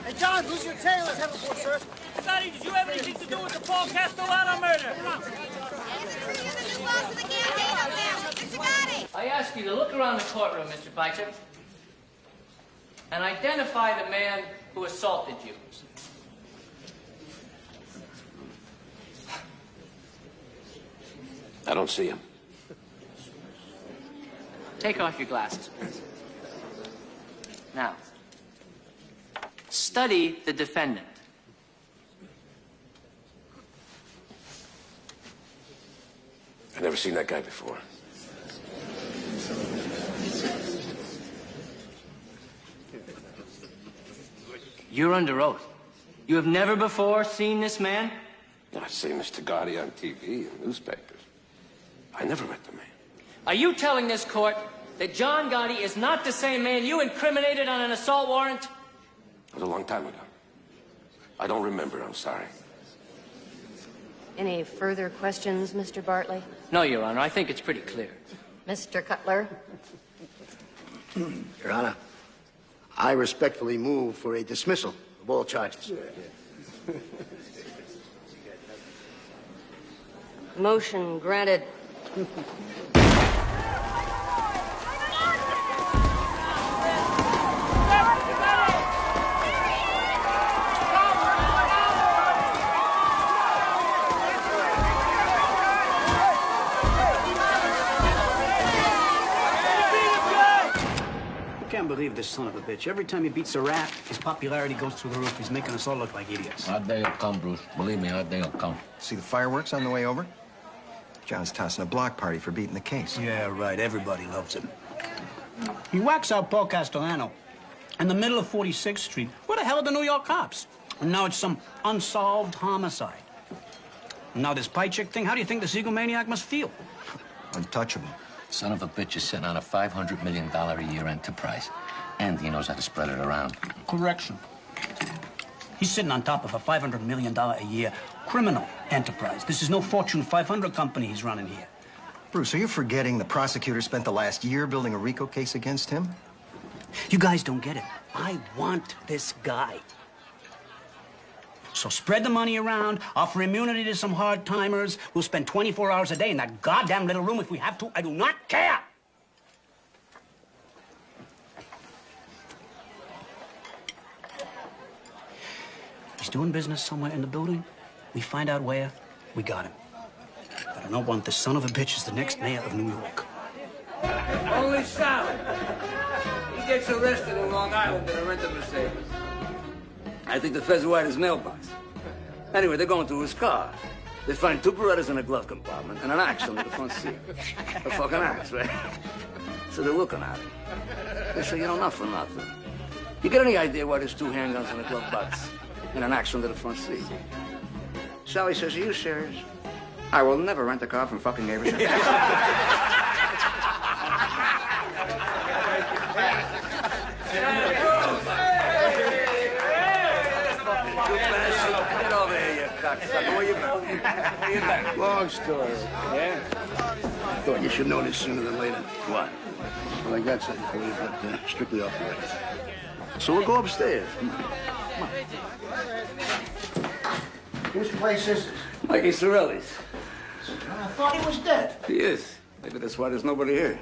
Hey, John, who's your tailor? Sir. Scotty, did you have anything to do with the Paul Castellano murder? I ask you to look around the courtroom, Mr. Bicep, and identify the man who assaulted you. I don't see him. Take off your glasses, please. Now, study the defendant. I've never seen that guy before. You're under oath. You have never before seen this man? I've seen Mr. Gotti on TV and newspapers. I never met the man. Are you telling this court that John Gotti is not the same man you incriminated on an assault warrant? It was a long time ago. I don't remember, I'm sorry. Any further questions, Mr. Bartley? No, Your Honor. I think it's pretty clear. Mr. Cutler? Your Honor, I respectfully move for a dismissal of all charges. Motion granted. I can't believe this son of a bitch. Every time he beats a rat, his popularity goes through the roof. He's making us all look like idiots. Our day will come, Bruce. Believe me, our day will come. See the fireworks on the way over? John's tossing a block party for beating the case. Yeah, right. Everybody loves him. He whacks out Paul Castellano in the middle of 46th Street. Where the hell are the New York cops? And now it's some unsolved homicide. And now this pie chick thing, how do you think this egomaniac must feel? Untouchable. Son of a bitch is sitting on a $500 million a year enterprise. And he knows how to spread it around. Correction. He's sitting on top of a $500 million a year criminal enterprise. This is no Fortune 500 company he's running here. Bruce, are you forgetting the prosecutor spent the last year building a RICO case against him? You guys don't get it. I want this guy. So spread the money around, offer immunity to some hard-timers. We'll spend 24 hours a day in that goddamn little room if we have to. I do not care! He's doing business somewhere in the building. We find out where, we got him. But I don't want this son of a bitch as the next mayor of New York. Only Sal. He gets arrested in Long Island in a rental Mercedes. I think the feds wire his mailbox. Anyway, they're going through his car. They find 2 Berettas in a glove compartment and an axe under the front seat. A fucking axe, right? So they're looking at him. They say, you know, not for nothing. You get any idea why there's 2 handguns in a glove box and an axe under the front seat? Sally says, are you serious? I will never rent a car from fucking Abraham. Get over here, you cocksucker. Where you been? Long story. Yeah? Thought you should know this sooner than later. What? Well, I got something for you, but strictly off the record. So we'll go upstairs. Come on. Whose place is this? Mikey Sorelli's. I thought he was dead. He is. Maybe that's why there's nobody here.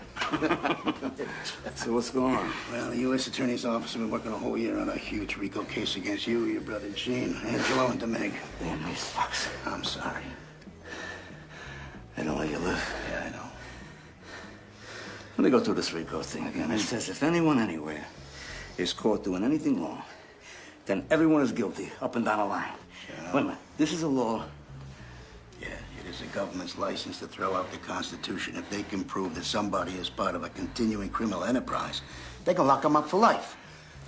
So what's going on? Well, the U.S. Attorney's Office has been working a whole year on a huge RICO case against you, your brother Gene, Angelo, and Domenic. Damn these fucks. I'm sorry. I know where you live. Yeah, I know. Let me go through this RICO thing again. It says if anyone anywhere is caught doing anything wrong, then everyone is guilty, up and down the line. Wait a minute. This is a law. Yeah, it is the government's license to throw out the Constitution. If they can prove that somebody is part of a continuing criminal enterprise, they can lock them up for life.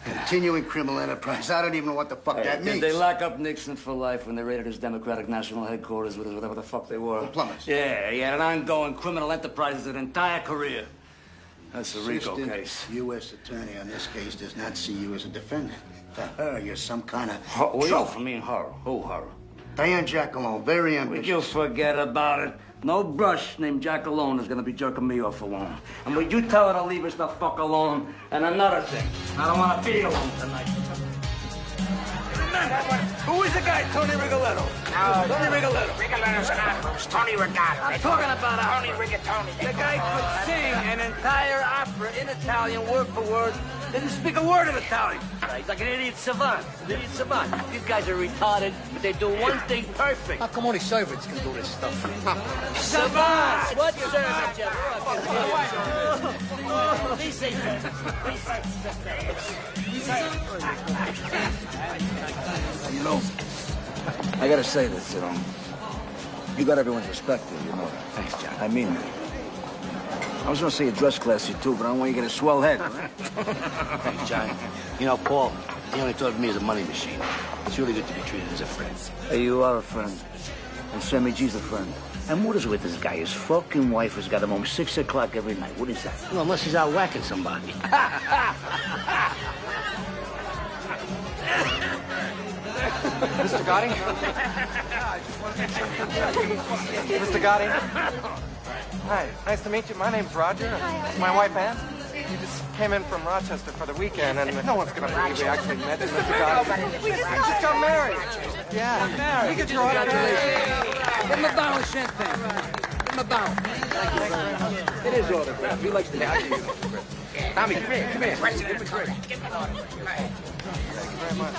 Continuing criminal enterprise. I don't even know what the fuck that means. Did they lock up Nixon for life when they raided his Democratic National Headquarters with whatever the fuck they were? The plumbers. Yeah, he had an ongoing criminal enterprise his entire career. That's a RICO case. U.S. attorney on this case does not see you as a defendant. To her, you're some kind of for me and horror. Who horror? Diane Jackalone, very ambitious. Would you forget about it? No brush named Jack alone is gonna be jerking me off alone. And would you tell her to leave us the fuck alone? And another thing, I don't wanna be alone tonight. Who is the guy, Tony Rigoletto? Tony Rigoletto. Rigoletto's not Bruce. Tony Rigoletto. I'm talking about Tony Rigatoni. The guy could sing an entire opera in Italian, word for word. Didn't speak a word of Italian. He's like an idiot savant. These guys are retarded, but they do one thing perfect. How come only servants can do this stuff? Savants! What servants, you know, I gotta say this, you know. You got everyone's respect here, you know that. Thanks, John. I mean that. I was gonna say you dress classy too, but I don't want you to get a swell head. Thanks, Johnny. You know, Paul, he only thought of me as a money machine. It's really good to be treated as a friend. Hey, you are a friend. And Sammy G's a friend. And what is with this guy? His fucking wife has got him home 6 o'clock every night. What is that? Well, unless he's out whacking somebody. Mr. Gotti? Mr. Gotti? Hi, nice to meet you. My name's Roger. My wife, Ann. We just came in from Rochester for the weekend, and no one's going to believe we actually met Mr. Gotti. We just got married. Yeah, married. We could draw it. Give him a bottle of champagne. Give him a bottle. Thank you very much. It is autographed. He likes to have you. Tommy, come here. Give me a drink. Thank you very much.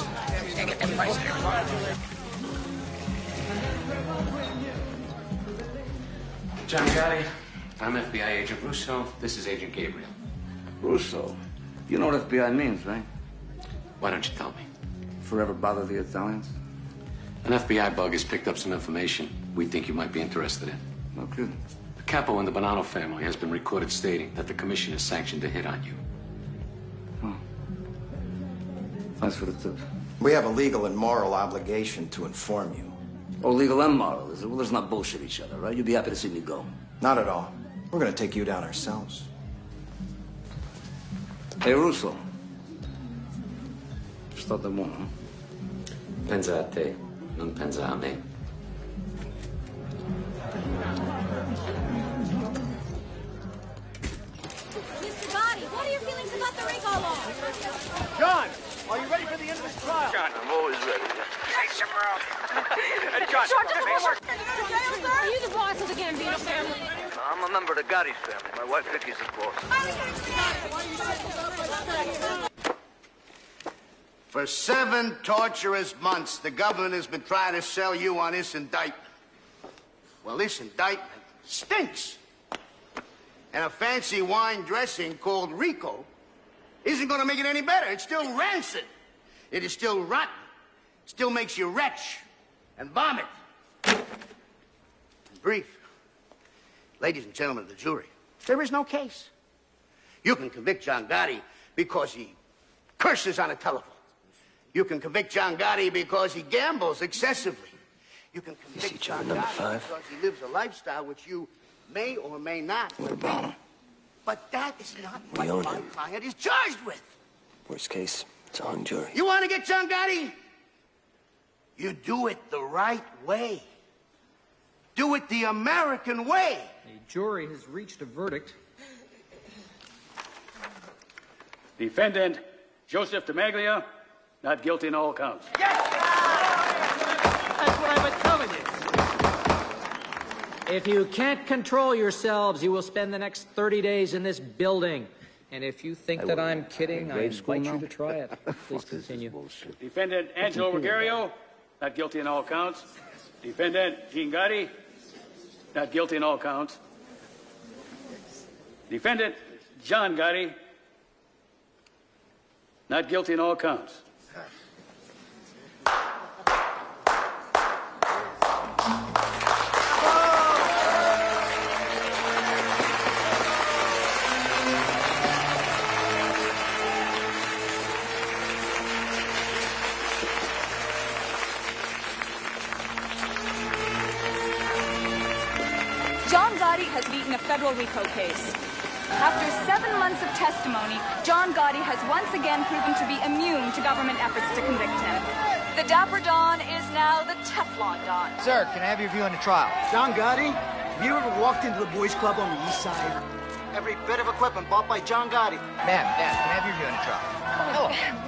John Gotti, I'm FBI Agent Russo. This is Agent Gabriel. Russo? You know what FBI means, right? Why don't you tell me? Forever bother the Italians? An FBI bug has picked up some information we think you might be interested in. No kidding. The capo in the Bonanno family has been recorded stating that the commission has sanctioned a hit on you. Thanks for the tip. We have a legal and moral obligation to inform you. Oh, legal and moral, is it? Well, let's not bullshit each other, right? You'd be happy to see me go. Not at all. We're going to take you down ourselves. Hey, Russo. Sto da buono, huh? Pensa a te, non pensa a me. John, are you ready for the end of this trial? John, I'm always ready. Hey, some room. John, are you the boss of the Gambino family? I'm a member of the Gotti family. My wife Vicky's the boss. For 7 torturous months, the government has been trying to sell you on this indictment. Well, this indictment stinks. And a fancy wine dressing called Rico isn't going to make it any better. It's still rancid. It is still rotten. It still makes you retch and vomit. In brief, ladies and gentlemen of the jury, there is no case. You can convict John Gotti because he curses on a telephone. You can convict John Gotti because he gambles excessively. You can convict John Gotti because he lives a lifestyle which you may or may not. What about him? But that is not We own what my him. client is charged with. Worst case, it's a hung jury. You want to get John Gotti? You do it the right way. Do it the American way. The jury has reached a verdict. Defendant Joseph DeMaglia, not guilty in all counts. That's what I've been telling you. If you can't control yourselves, you will spend the next 30 days in this building. And if you think that I'm kidding, I invite you to try it. Please continue. Defendant Angelo Ruggiero, not guilty in all counts. Defendant Gene Gotti, not guilty in all counts. Defendant John Gotti, not guilty in all counts. John Gotti has beaten a federal RICO case. After 7 months of testimony, John Gotti has once again proven to be immune to government efforts to convict him. The Dapper Don is now the Teflon Don. Sir, can I have your view on the trial? John Gotti, have you ever walked into the boys' club on the east side? Every bit of equipment bought by John Gotti. Ma'am, can I have your view on the trial?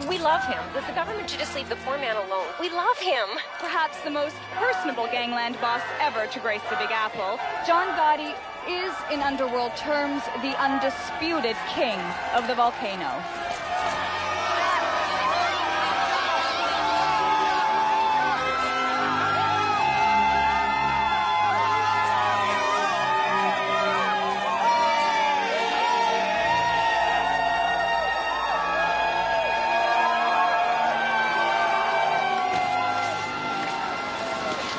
We love him, but the government should just leave the poor man alone. We love him. Perhaps the most personable gangland boss ever to grace the Big Apple, John Gotti is, in underworld terms, the undisputed king of the volcano.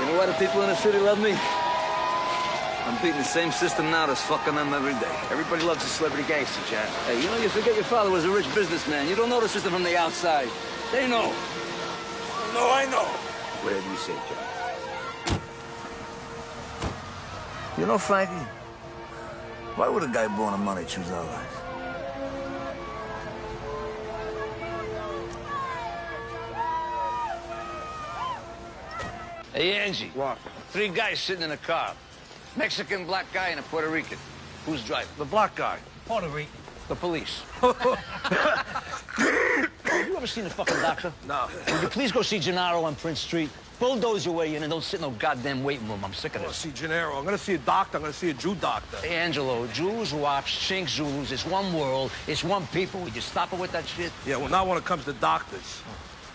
You know why the people in the city love me? I'm beating the same system now that's fucking them every day. Everybody loves a celebrity gangster, John. Hey, you know, you forget your father was a rich businessman. You don't know the system from the outside. They know. No, I know. Whatever you say, John. You know, Frankie, why would a guy born of money choose our life? Hey, Angie. What? 3 guys sitting in a car. Mexican, black guy, and a Puerto Rican. Who's driving? The black guy. Puerto Rican. The police. You ever seen a fucking doctor? No. Would you please go see Gennaro on Prince Street? Bulldoze your way in and don't sit in no goddamn waiting room. I'm sick of I this. see Gennaro. I'm going to see a doctor. I'm going to see a Jew doctor. Hey, Angelo, Jews, Wops, Chinks, Zulus, it's one world, it's one people. Would you stop it with that shit? Yeah, well, not when it comes to doctors.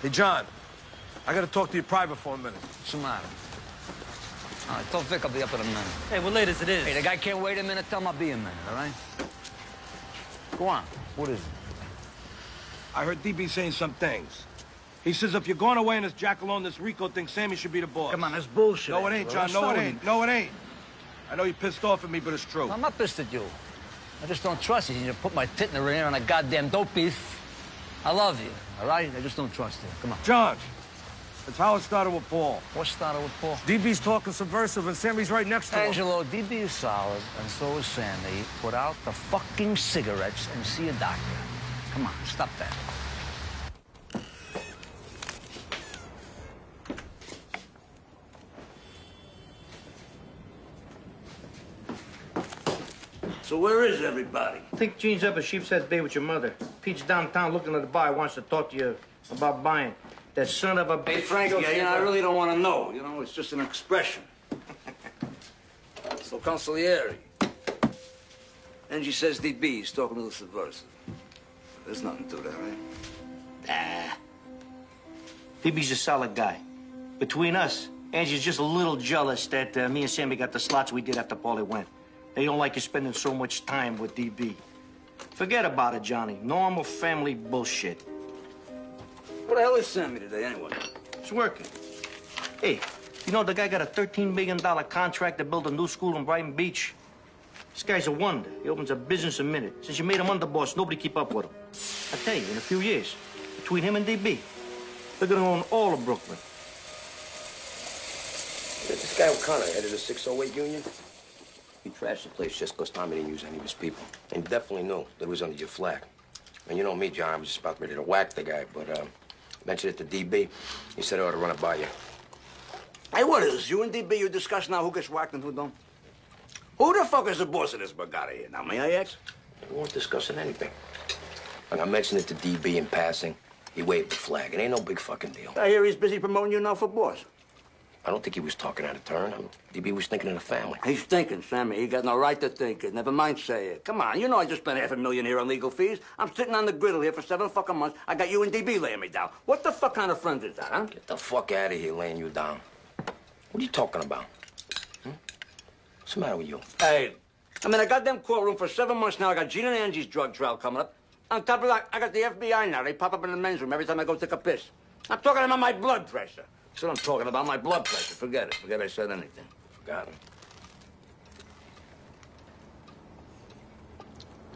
Hey, John, I got to talk to you private for a minute. What's the matter? All right, tell Vic I'll be up in a minute. Hey, we're late as it is. Hey, the guy can't wait a minute. Tell him I'll be a minute, all right? Go on. What is it? I heard DB saying some things. He says if you're going away in this jackalope, this Rico thing, Sammy should be the boss. Come on, that's bullshit. No, it ain't, John. No, it ain't. No, it ain't. I know you're pissed off at me, but it's true. I'm not pissed at you. I just don't trust you. You put my tit in the ring on a goddamn dope beef. I love you, all right? I just don't trust you. Come on. John, it's how it started with Paul. What started with Paul? DB's talking subversive, and Sammy's right next to him. Angelo, DB is solid, and so is Sammy. Put out the fucking cigarettes and see a doctor. Come on, stop that. So where is everybody? I think Gene's up at Sheepshead Bay with your mother. Pete's downtown looking at the bar, wants to talk to you about buying. That son of a... Hey, Frankie, I really don't want to know. You know, it's just an expression. So, consigliere. Angie says DB. He's talking to the subversive. There's nothing to that, right? DB's a solid guy. Between us, Angie's just a little jealous that me and Sammy got the slots we did after Paulie went. They don't like you spending so much time with DB. Forget about it, Johnny. Normal family bullshit. What the hell is Sammy today, anyway? It's working. Hey, you know the guy got a $13 million contract to build a new school in Brighton Beach? This guy's a wonder. He opens a business a minute. Since you made him underboss, nobody keep up with him. I tell you, in a few years, between him and DB, they're gonna own all of Brooklyn. This guy O'Connor, head of the 608 union, he trashed the place just because Tommy didn't use any of his people. And he definitely knew that it was under your flag. And you know me, John, I was just about ready to whack the guy, but mentioned it to DB. He said I ought to run it by you. Hey, what is you and DB, you discuss now who gets whacked and who don't? Who the fuck is the boss of this Bugatti here? Now, may I ask? We weren't discussing anything. Like I mentioned it to DB in passing. He waved the flag. It ain't no big fucking deal. I hear he's busy promoting you now for boss. I don't think he was talking out of turn. DB was thinking of the family. He's thinking, Sammy. He got no right to think it. Never mind say it. Come on, you know I just spent $500,000 here on legal fees. I'm sitting on the griddle here for 7 fucking months. I got you and DB laying me down. What the fuck kind of friend is that, huh? Get the fuck out of here laying you down. What are you talking about? What's the matter with you? Hey, I'm in a goddamn courtroom for 7 months now. I got Gene and Angie's drug trial coming up. On top of that, I got the FBI now. They pop up in the men's room every time I go take a piss. I'm talking about my blood pressure. That's what I'm talking about, my blood pressure. Forget it. Forget I said anything. Forgot it.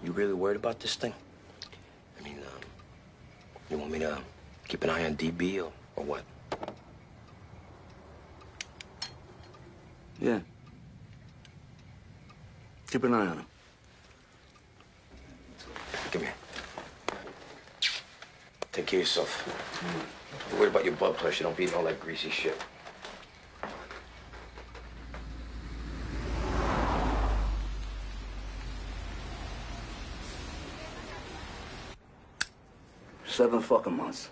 You really worried about this thing? I mean, you want me to keep an eye on DB or what? Yeah. Keep an eye on him. Come here. Take care of yourself. Don't worry about your blood pressure. Don't be eating all that greasy shit. Seven fucking months.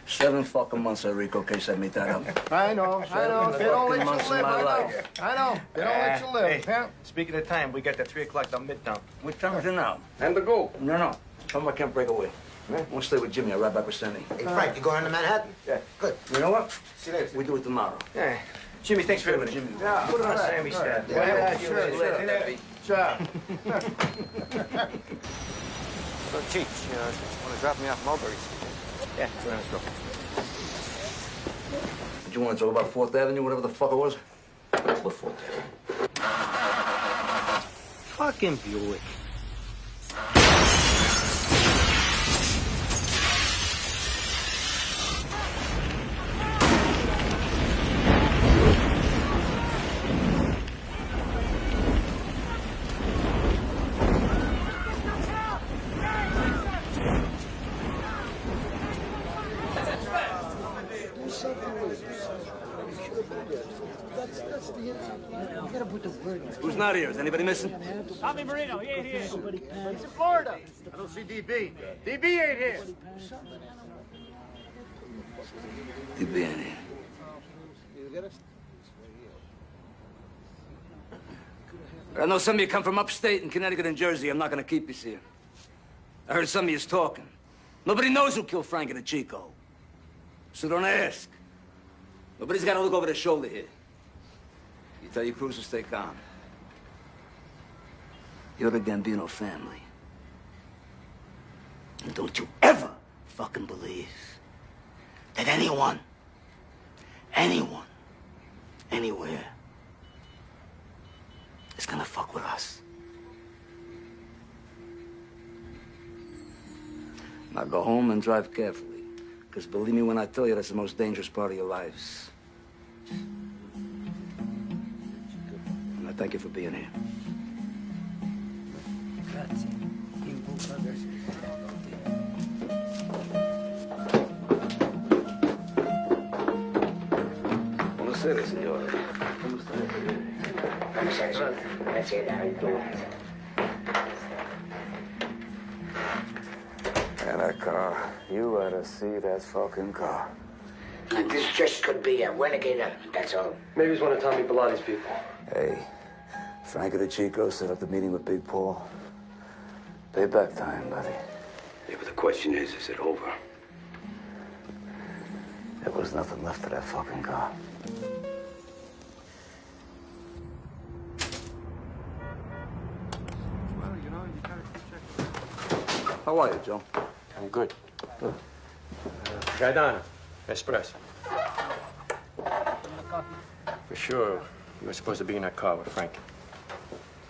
7 fucking months, Enrico, in case I made that up. I know. They don't let you live. I know. They don't let you live. Hey, yeah. Speaking of time, we got the 3 o'clock down Midtown. What time is it now? And to go. No. Tell me I can't break away. I won't stay with Jimmy. I'll ride back with Sandy. Hey, Frank, you going to Manhattan? Yeah. Good. You know what? See you later. We do it tomorrow. Yeah. Jimmy, thanks for everything. Jimmy. Yeah, put it on Sammy's tab. Yeah, sure. Sure. So, Cheech, want to drop me off Mulberry's? Yeah, let's go. Did you want to talk about 4th Avenue, whatever the fuck it was? What 4th Avenue? Fucking Buick. Who's not here? Is anybody missing? Tommy Marino, he ain't here. He's in Florida. I don't see DB. DB ain't here. DB ain't here. I know some of you come from upstate in Connecticut and Jersey. I'm not going to keep you here. I heard some of you talking. Nobody knows who killed Frank and Chico. So don't ask. Nobody's got to look over their shoulder here. You tell your crews to stay calm. You're the Gambino family. And don't you ever fucking believe that anyone, anywhere, is gonna fuck with us. Now go home and drive carefully. Because believe me when I tell you, that's the most dangerous part of your lives. And I thank you for being here. Buonasera, signore. Come stai? that car. You ought to see that fucking car. And this just could be a renegade element, that's all. Maybe he's one of Tommy Bellatti's people. Hey, Frankie the Chico set up the meeting with Big Paul. Payback time, buddy. Yeah, but the question is it over? There was nothing left of that fucking car. How are you, Joe? I'm good. Gaetano, espresso. For sure, you were supposed to be in that car with Frankie.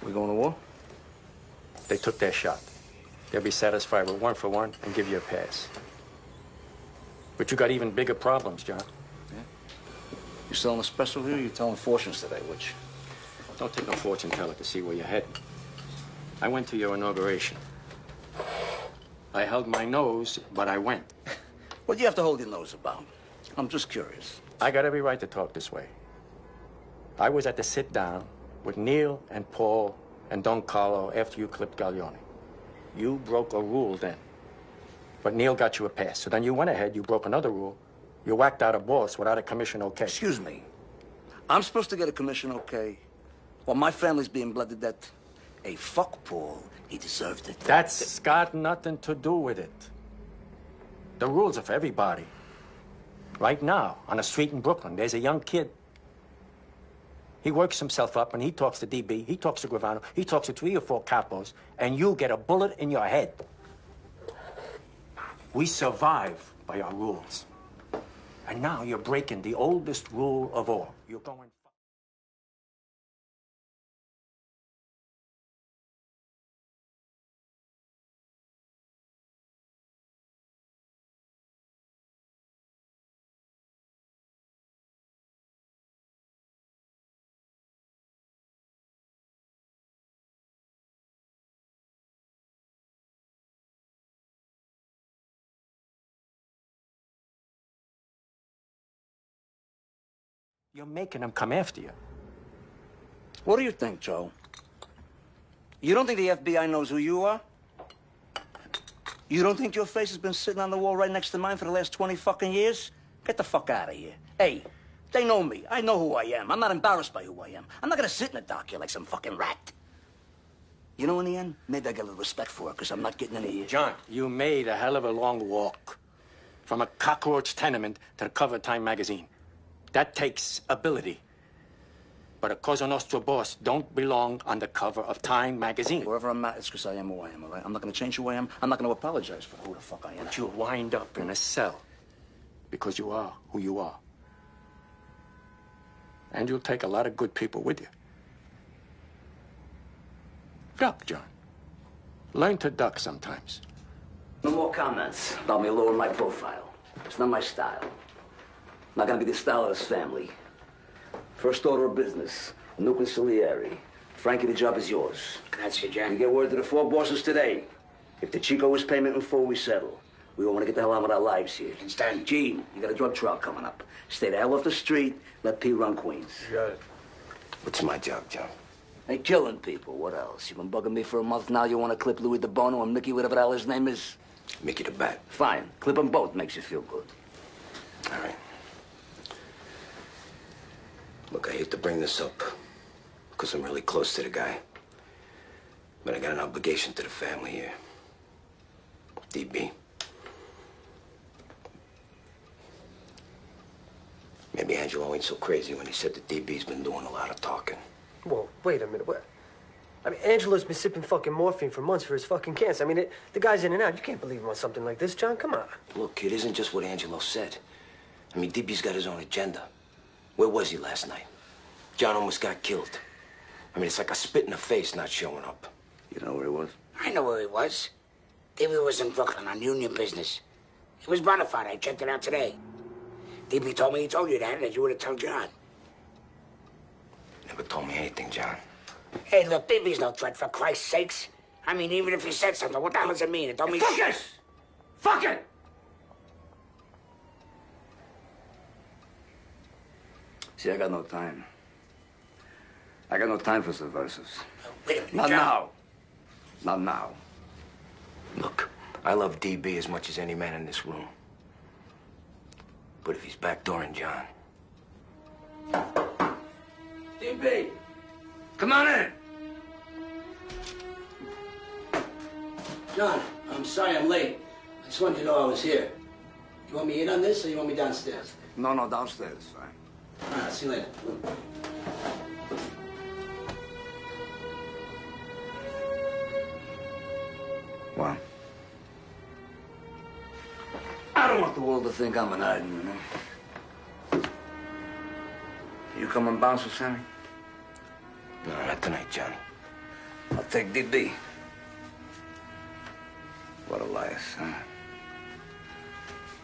We going to war? They took their shot. They'll be satisfied with 1 for 1 and give you a pass. But you got even bigger problems, John. Yeah? You selling a special here or you telling fortunes today, which? Don't take no fortune teller to see where you're heading. I went to your inauguration. I held my nose, but I went. What do you have to hold your nose about? I'm just curious. I got every right to talk this way. I was at the sit-down with Neil and Paul and Don Carlo after you clipped Gaglione. You broke a rule then. But Neil got you a pass. So then you went ahead, you broke another rule. You whacked out a boss without a commission okay. Excuse me. I'm supposed to get a commission okay? Well, my family's being bled to death. Hey, fuck Paul. He deserved it. That's got nothing to do with it. The rules are for everybody. Right now, on a street in Brooklyn, there's a young kid. He works himself up and he talks to DB, he talks to Gravano, he talks to 3 or 4 capos, and you get a bullet in your head. We survive by our rules. And now you're breaking the oldest rule of all. You're going... You're making them come after you. What do you think, Joe? You don't think the FBI knows who you are? You don't think your face has been sitting on the wall right next to mine for the last 20 fucking years? Get the fuck out of here. Hey, they know me. I know who I am. I'm not embarrassed by who I am. I'm not gonna sit in the dock here like some fucking rat. You know, in the end, maybe I get a little respect for it, because I'm not getting any... John, you made a hell of a long walk. From a cockroach tenement to the cover of Time magazine. That takes ability. But a Cosa Nostra boss don't belong on the cover of Time magazine. Wherever I'm at, it's because I am who I am, all right? I'm not going to change who I am. I'm not going to apologize for who the fuck I am. But you'll wind up in a cell because you are who you are. And you'll take a lot of good people with you. Duck, John. Learn to duck sometimes. No more comments about me lowering my profile. It's not my style. Not gonna be the style of this family. First order of business, no consigliere. Frankie, the job is yours. Grazie, John. You get word to the 4 bosses today. If the Chico is payment in full, we settle. We all want to get the hell on with our lives here. Understand? Gene, you got a drug trial coming up. Stay the hell off the street. Let P run Queens. You got it. What's my job, John? Hey, killing people. What else? You've been bugging me for a month now. You want to clip Louis DeBono and Mickey, whatever the hell his name is? Mickey the Bat. Fine. Clip them both. Makes you feel good. All right. Look, I hate to bring this up because I'm really close to the guy. But I got an obligation to the family here. DB. Maybe Angelo ain't so crazy when he said that DB's been doing a lot of talking. Whoa, wait a minute. What? I mean, Angelo's been sipping fucking morphine for months for his fucking cancer. I mean, the guy's in and out. You can't believe him on something like this, John. Come on. Look, it isn't just what Angelo said. I mean, DB's got his own agenda. Where was he last night? John almost got killed. I mean, it's like a spit in the face not showing up. You know where he was? I know where he was. DB was in Brooklyn on union business. He was bona fide. I checked it out today. DB told me he told you that, and that you would have told John. Never told me anything, John. Hey, look, DB's no threat, for Christ's sakes. I mean, even if he said something, what the hell does it mean? It don't mean shit. Fuck it! See, I got no time. I got no time for subversives. Wait a minute, Not John. now. Not now. Look, I love DB as much as any man in this room. But if he's backdooring John... DB, come on in. John, I'm sorry I'm late. I just wanted you to know I was here. You want me in on this, or you want me downstairs? No, downstairs, fine. All right, see you later. Well, I don't want the world to think I'm an hiding, you know. You come and bounce with Sammy? No, not tonight, Johnny. I'll take DB. What a liar, son.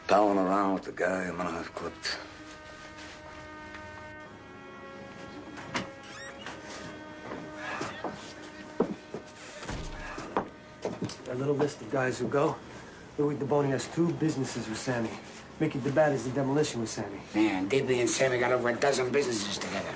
Palling around with the guy I'm gonna have clipped. That little list of guys who go, Louis DeBoni has 2 businesses with Sammy. Mickey DeBat is the demolition with Sammy. Man, DB and Sammy got over a dozen businesses together.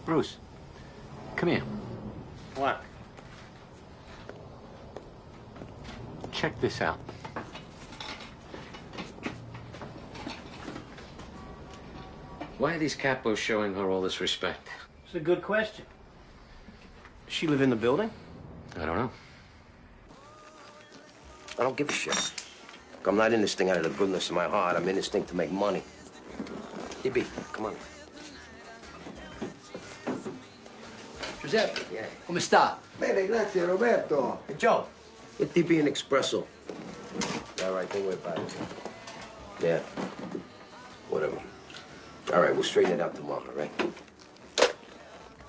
Bruce, come here. What? Check this out. Why are these capos showing her all this respect? It's a good question. Does she live in the building? I don't know. I don't give a shit. I'm not in this thing out of the goodness of my heart. I'm in this thing to make money. DB, come on. Giuseppe, come sta? Bene, grazie, Roberto. Hey, Joe, get DB an espresso. All right, don't worry about it. Yeah, whatever. All right, we'll straighten it out tomorrow, all right?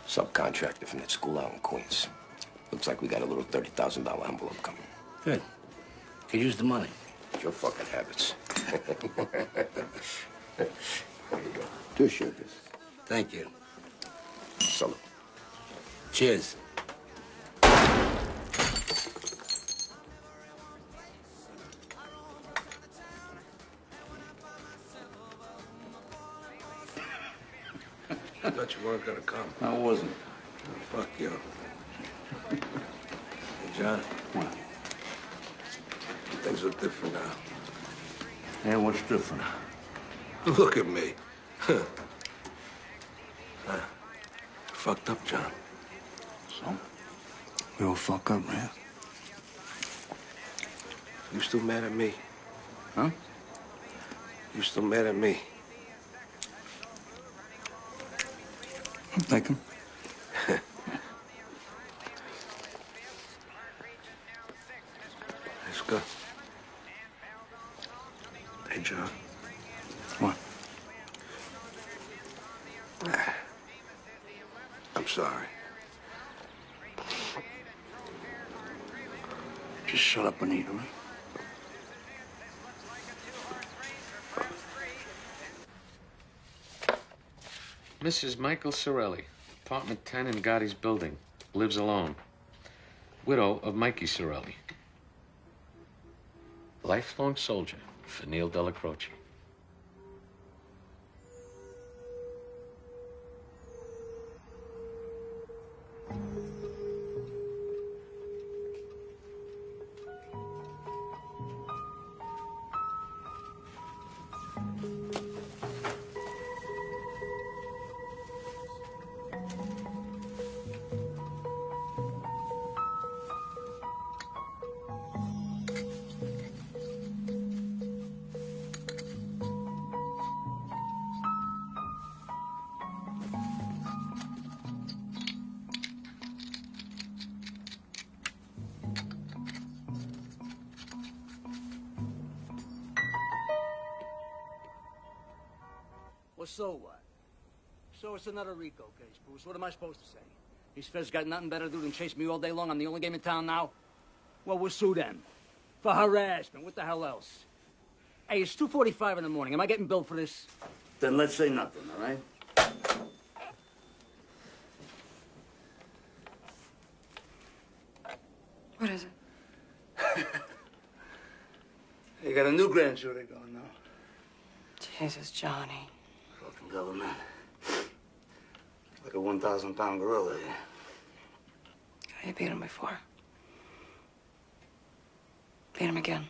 Subcontractor from that school out in Queens. Looks like we got a little $30,000 envelope coming. Good. Could use the money. It's your fucking habits. There you go. 2 sugars. Thank you. Salute. Cheers. I thought you weren't gonna come. I wasn't. Oh, fuck you. Hey, John. What? Things look different now. Hey, what's different? Look at me. Fucked up, John. So? We all fuck up, man. You still mad at me? Huh? You still mad at me? I'm thinking. Let's go. Hey, John. What? I'm sorry. Just shut up and eat, all right? Mrs. Michael Sorelli, apartment 10 in Gotti's building. Lives alone. Widow of Mikey Sorelli. Lifelong soldier for Neil Della Croce. Well, so what? So it's another RICO case, Bruce. What am I supposed to say? These feds got nothing better to do than chase me all day long. I'm the only game in town now. Well, we'll sue them. For harassment. What the hell else? Hey, it's 2:45 in the morning. Am I getting billed for this? Then let's say nothing, all right? What is it? You got a new grand jury going now. Jesus, Johnny. Fucking government. Like a 1,000-pound gorilla here. You beat him before. Beat him again.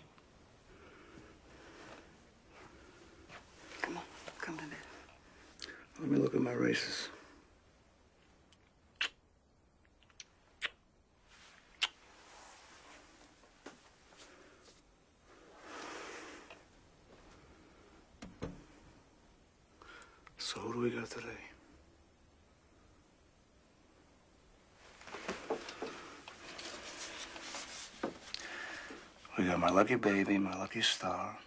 Come on, come to bed. Let me look at my races. So who do we got today? We got my lucky baby, my lucky star,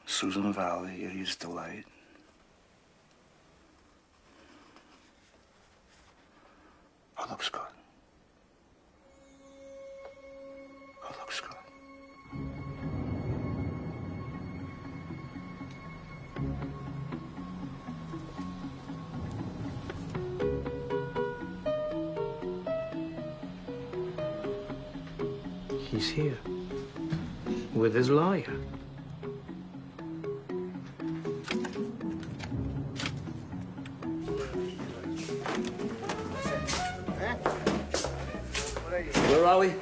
Susan Valley, Idiot's Delight. Oh, looks good. Oh, looks good. He's here. With his lawyer. Where are we?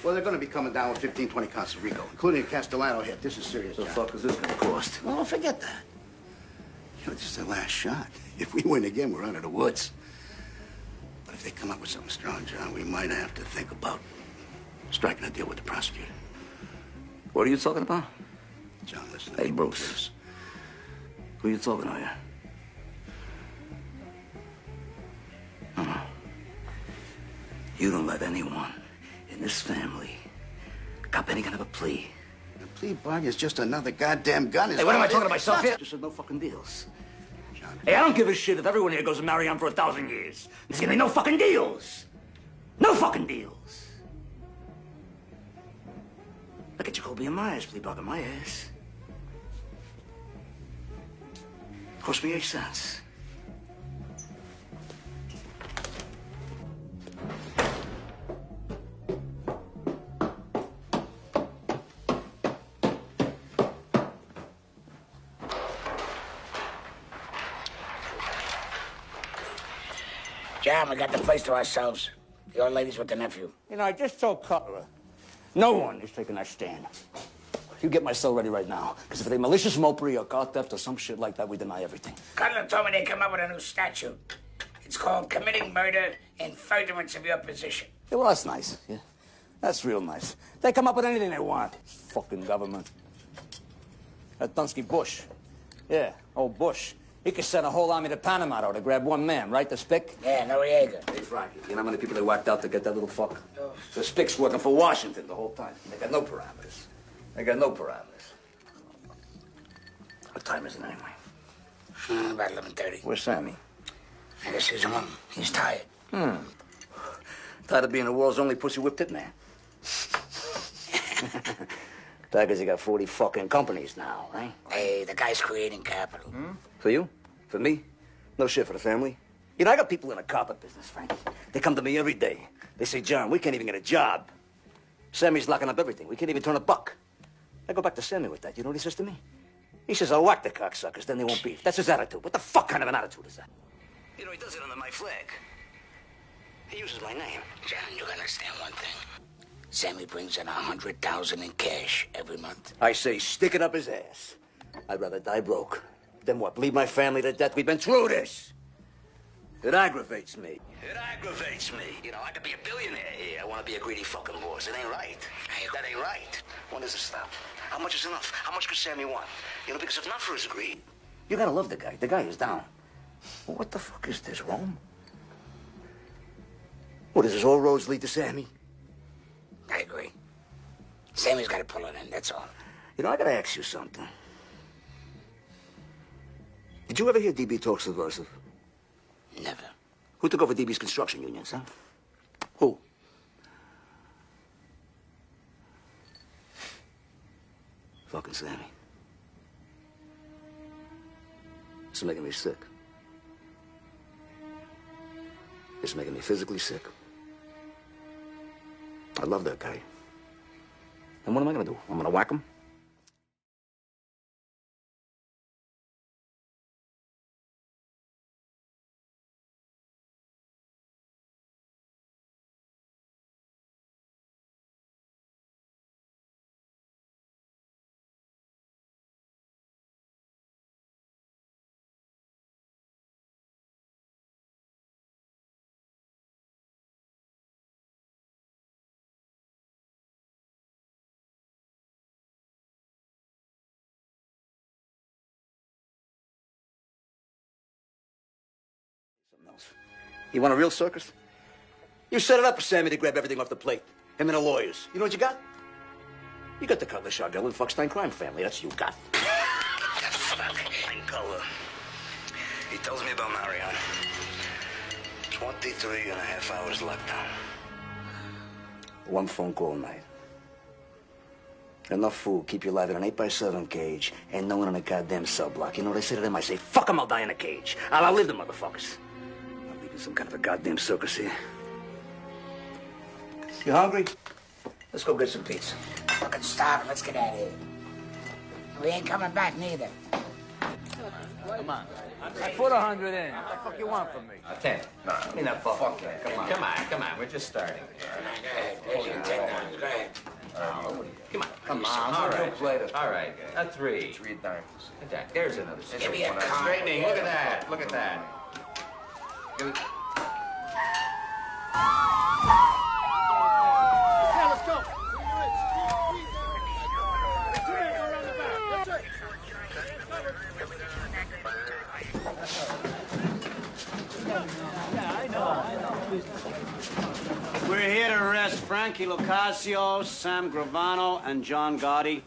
Well, they're going to be coming down with 15, 20 counts of RICO, including a Castellano hit. This is serious. What the fuck is this going to cost? Well, forget that. You know, this is their last shot. If we win again, we're out of the woods. But if they come up with something strong, John, we might have to think about striking a deal with the prosecutor. What are you talking about? John, listen. Hey, Bruce. Who are you talking to here? You don't let anyone in this family cop any kind of a plea. The plea bargain is just another goddamn gun. Hey, what am I talking to myself here? Just said no fucking deals. John, Hey, I don't give a shit if everyone here goes to marry on for 1,000 years. There's gonna be no fucking deals. No fucking deals. Look at Jacoby and Myers plea bargain my ass. Cost me 8 cents. John, we got the place to ourselves. The old lady's with the nephew. You know, I just told Cutler, no one is taking that stand. You get my cell ready right now, because if they malicious mopery or car theft or some shit like that, we deny everything. Cutler told me they come up with a new statute. It's called committing murder in furtherance of your position. Yeah, well, that's nice. Yeah, that's real nice. They come up with anything they want. Fucking government. That Dunsky Bush. Yeah, old Bush. He could send a whole army to Panama to grab one man, right? The Spick? Yeah, Noriega. Hey, Frankie, you know how many people they whacked out to get that little fuck? Oh. The Spick's working for Washington the whole time. They got no parameters. They got no parameters. What time is it anyway? About 11:30. Where's Sammy? I guess he's home. He's tired. Tired of being the world's only pussy whipped hitman. Tired because he got 40 fucking companies now, right? Hey, the guy's creating capital. For you? For me? No shit for the family. You know, I got people in the carpet business, Frank. They come to me every day. They say, John, we can't even get a job. Sammy's locking up everything. We can't even turn a buck. I go back to Sammy with that. You know what he says to me? He says, I'll whack the cocksuckers, then they won't beef. That's his attitude. What the fuck kind of an attitude is that? You know, he does it under my flag. He uses my name. John, you understand one thing. Sammy brings in $100,000 in cash every month. I say, stick it up his ass. I'd rather die broke than what? Bleed my family to death? We've been through this. It aggravates me. It aggravates me. You know, I could be a billionaire here. I want to be a greedy fucking boss. It ain't right. That ain't right. When does it stop? How much is enough? How much could Sammy want? You know, because if not for his greed, you gotta love the guy. The guy is down. Well, what the fuck is this, Rome? What is this? All roads lead to Sammy? I agree. Sammy's got to pull it in, that's all. You know, I gotta ask you something. Did you ever hear DB talk subversive? Never. Who took over DB's construction unions, huh? Who? Fucking Sammy. It's making me sick. It's making me physically sick. I love that guy. And what am I gonna do? I'm gonna whack him? You want a real circus? You set it up for Sammy to grab everything off the plate. Him and the lawyers. You know what you got? You got the Cutler, Chargell, and Fuckstein crime family. That's what you got. That fucking color. He tells me about Marion. 23 and a half hours lockdown. One phone call a night. Enough food, keep you alive in an 8x7 cage, and no one in a goddamn cell block. You know what I say to them? I say, fuck them, I'll die in a cage. I'll outlive the motherfuckers. I'm leaving some kind of a goddamn circus here. You hungry? Let's go get some pizza. Fucking starving. Let's get out of here. We ain't coming back neither. Come on. I put 100 in. What the fuck you want from me? 10. No, I mean that fuck that. Come on. Come on. We're just starting. There's your $10. Go ahead. Come on. All right. All right. A 3. 3 dimes. There's another. Give me a card. Straightening. Look at that. Look at that. Give it. Yeah, let's go. We're here to arrest Frankie Lucasio, Sam Gravano, and John Gotti.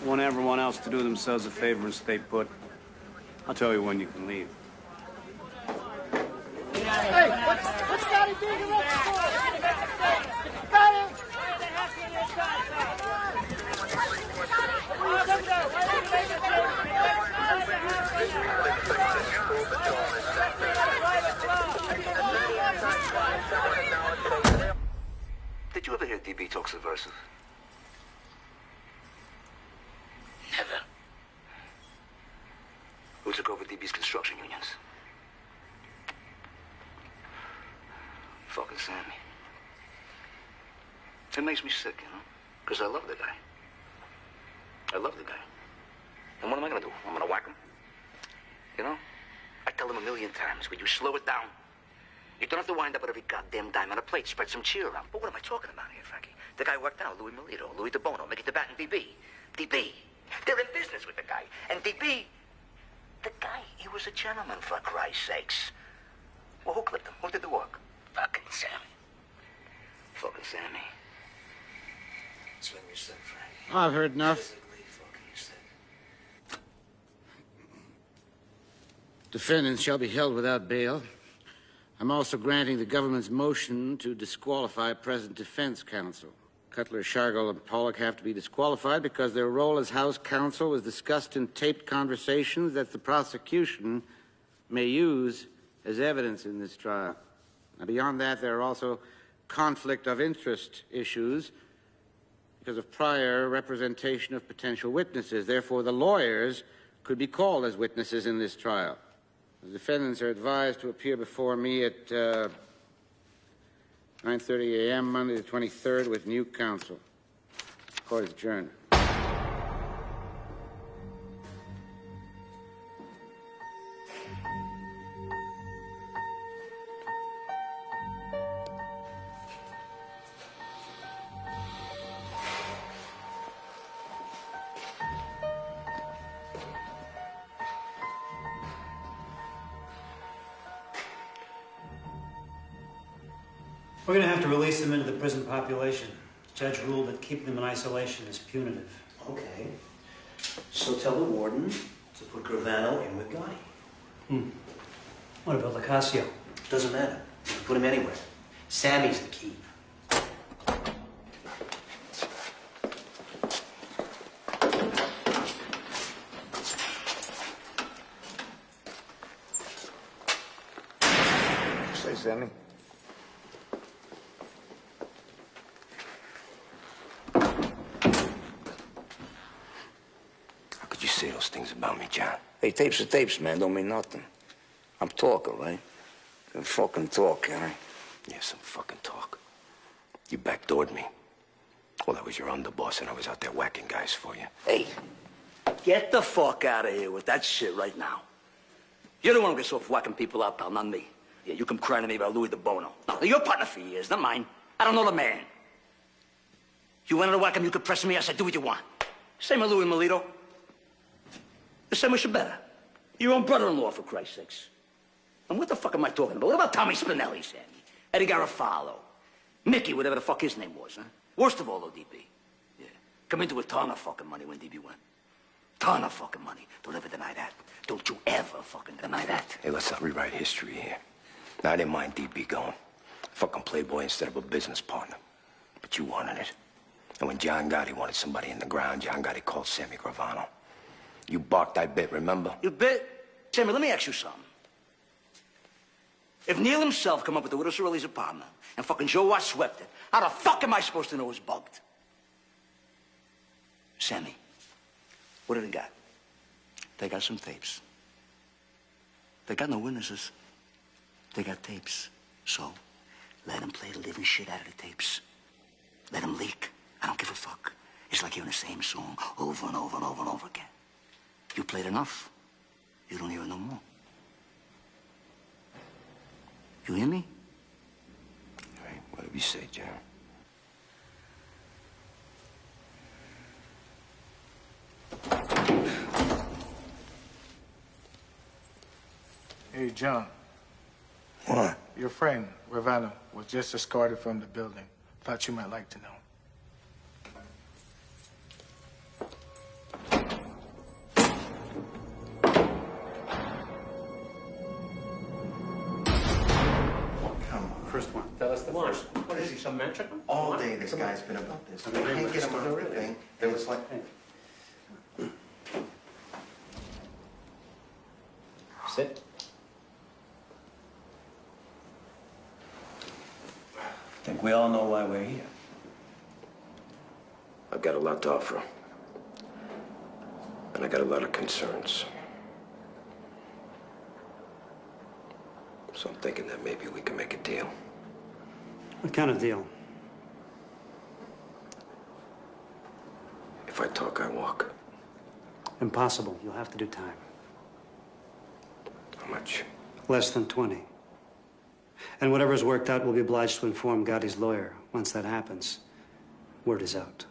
I want everyone else to do themselves a favor and stay put. I'll tell you when you can leave. Hey, what's Gotti doing in that store? Gotti! Did you ever hear DB talk subversive? Never. Who took over DB's construction unions? Fucking Sammy. It makes me sick, you know? Because I love the guy. I love the guy. And what am I gonna do? I'm gonna whack him? You know? I tell him 1,000,000 times, will you slow it down? You don't have to wind up with every goddamn dime on a plate. Spread some cheer around. But what am I talking about here, Frankie? The guy worked out, Louis Melito, Louis DeBono, Mickey DeBat, and DB. DB. They're in business with the guy. And DB, the guy, he was a gentleman, for Christ's sakes. Well, who clipped him? Who did the work? Fucking Sammy. Fucking Sammy. That's what you said, Frankie. I've heard enough. Physically fucking sick. Defendants shall be held without bail. I'm also granting the government's motion to disqualify present defense counsel. Cutler, Shargel, and Pollock have to be disqualified because their role as House counsel was discussed in taped conversations that the prosecution may use as evidence in this trial. Now, beyond that, there are also conflict of interest issues because of prior representation of potential witnesses. Therefore, the lawyers could be called as witnesses in this trial. The defendants are advised to appear before me at 9:30 a.m. Monday the 23rd with new counsel. Court is adjourned. We're going to have to release them into the prison population. The judge ruled that keeping them in isolation is punitive. Okay. So tell the warden to put Gravano in with Gotti. What about Lucasio? Doesn't matter. You can put him anywhere. Sammy's the key. Say, Sammy. How could you say those things about me, John? Hey, tapes are tapes, man. Don't mean nothing. I'm talking, right? Some fucking talk, you know? Yeah, some fucking talk. You backdoored me. Well, I was your underboss, and I was out there whacking guys for you. Hey, get the fuck out of here with that shit right now. You're the one who gets off whacking people up, pal, not me. Yeah, you come crying to me about Louis DeBono. No, you're partner for years, not mine. I don't know the man. You wanted to whack him, you could press me. I said, do what you want. Same with Louis Melito. The same with Shabetta. Your own brother-in-law, for Christ's sakes. And what the fuck am I talking about? What about Tommy Spinelli, Sammy? Eddie Garofalo? Mickey, whatever the fuck his name was, huh? Worst of all, though, DB. Yeah. Come into a ton of fucking money when DB went. Ton of fucking money. Don't ever deny that. Don't you ever fucking deny that. Hey, let's not rewrite history here. Now, I didn't mind DB going. Fucking playboy instead of a business partner. But you wanted it. And when John Gotti wanted somebody in the ground, John Gotti called Sammy Gravano. You barked, I bit, remember? You bit? Sammy, let me ask you something. If Neil himself come up with the Widow Cirilli's apartment and fucking Joe Watt swept it, how the fuck am I supposed to know it's bugged? Sammy, what do they got? They got some tapes. They got no witnesses. They got tapes. So, let them play the living shit out of the tapes. Let them leak. I don't give a fuck. It's like hearing the same song over and over and over and over again. You played enough. You don't hear it no more. You hear me? All right, whatever you say, John. Hey, John. What? Your friend, Gravano, was just escorted from the building. Thought you might like to know. First one. Tell us the first. What is he, some Mexican? All day this guy's been about this. I can't get him on everything. There was like... Sit. I think we all know why we're here. I've got a lot to offer. And I got a lot of concerns. So I'm thinking that maybe we can make a deal. What kind of deal? If I talk, I walk. Impossible. You'll have to do time. How much? Less than 20. And whatever's worked out, we'll be obliged to inform Gotti's lawyer. Once that happens, word is out.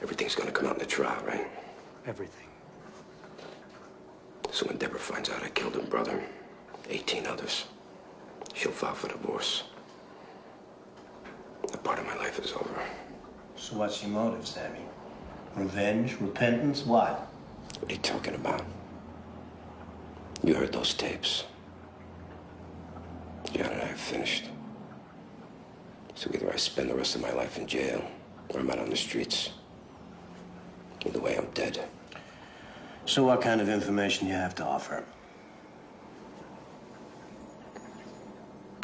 Everything's gonna come out in the trial, right? Everything. So when Deborah finds out I killed her brother, 18 others, she'll file for divorce. That part of my life is over. So what's your motive, Sammy? Revenge? Repentance? What? What are you talking about? You heard those tapes. John and I have finished. So either I spend the rest of my life in jail, or I'm out on the streets. Either way, I'm dead. So what kind of information do you have to offer?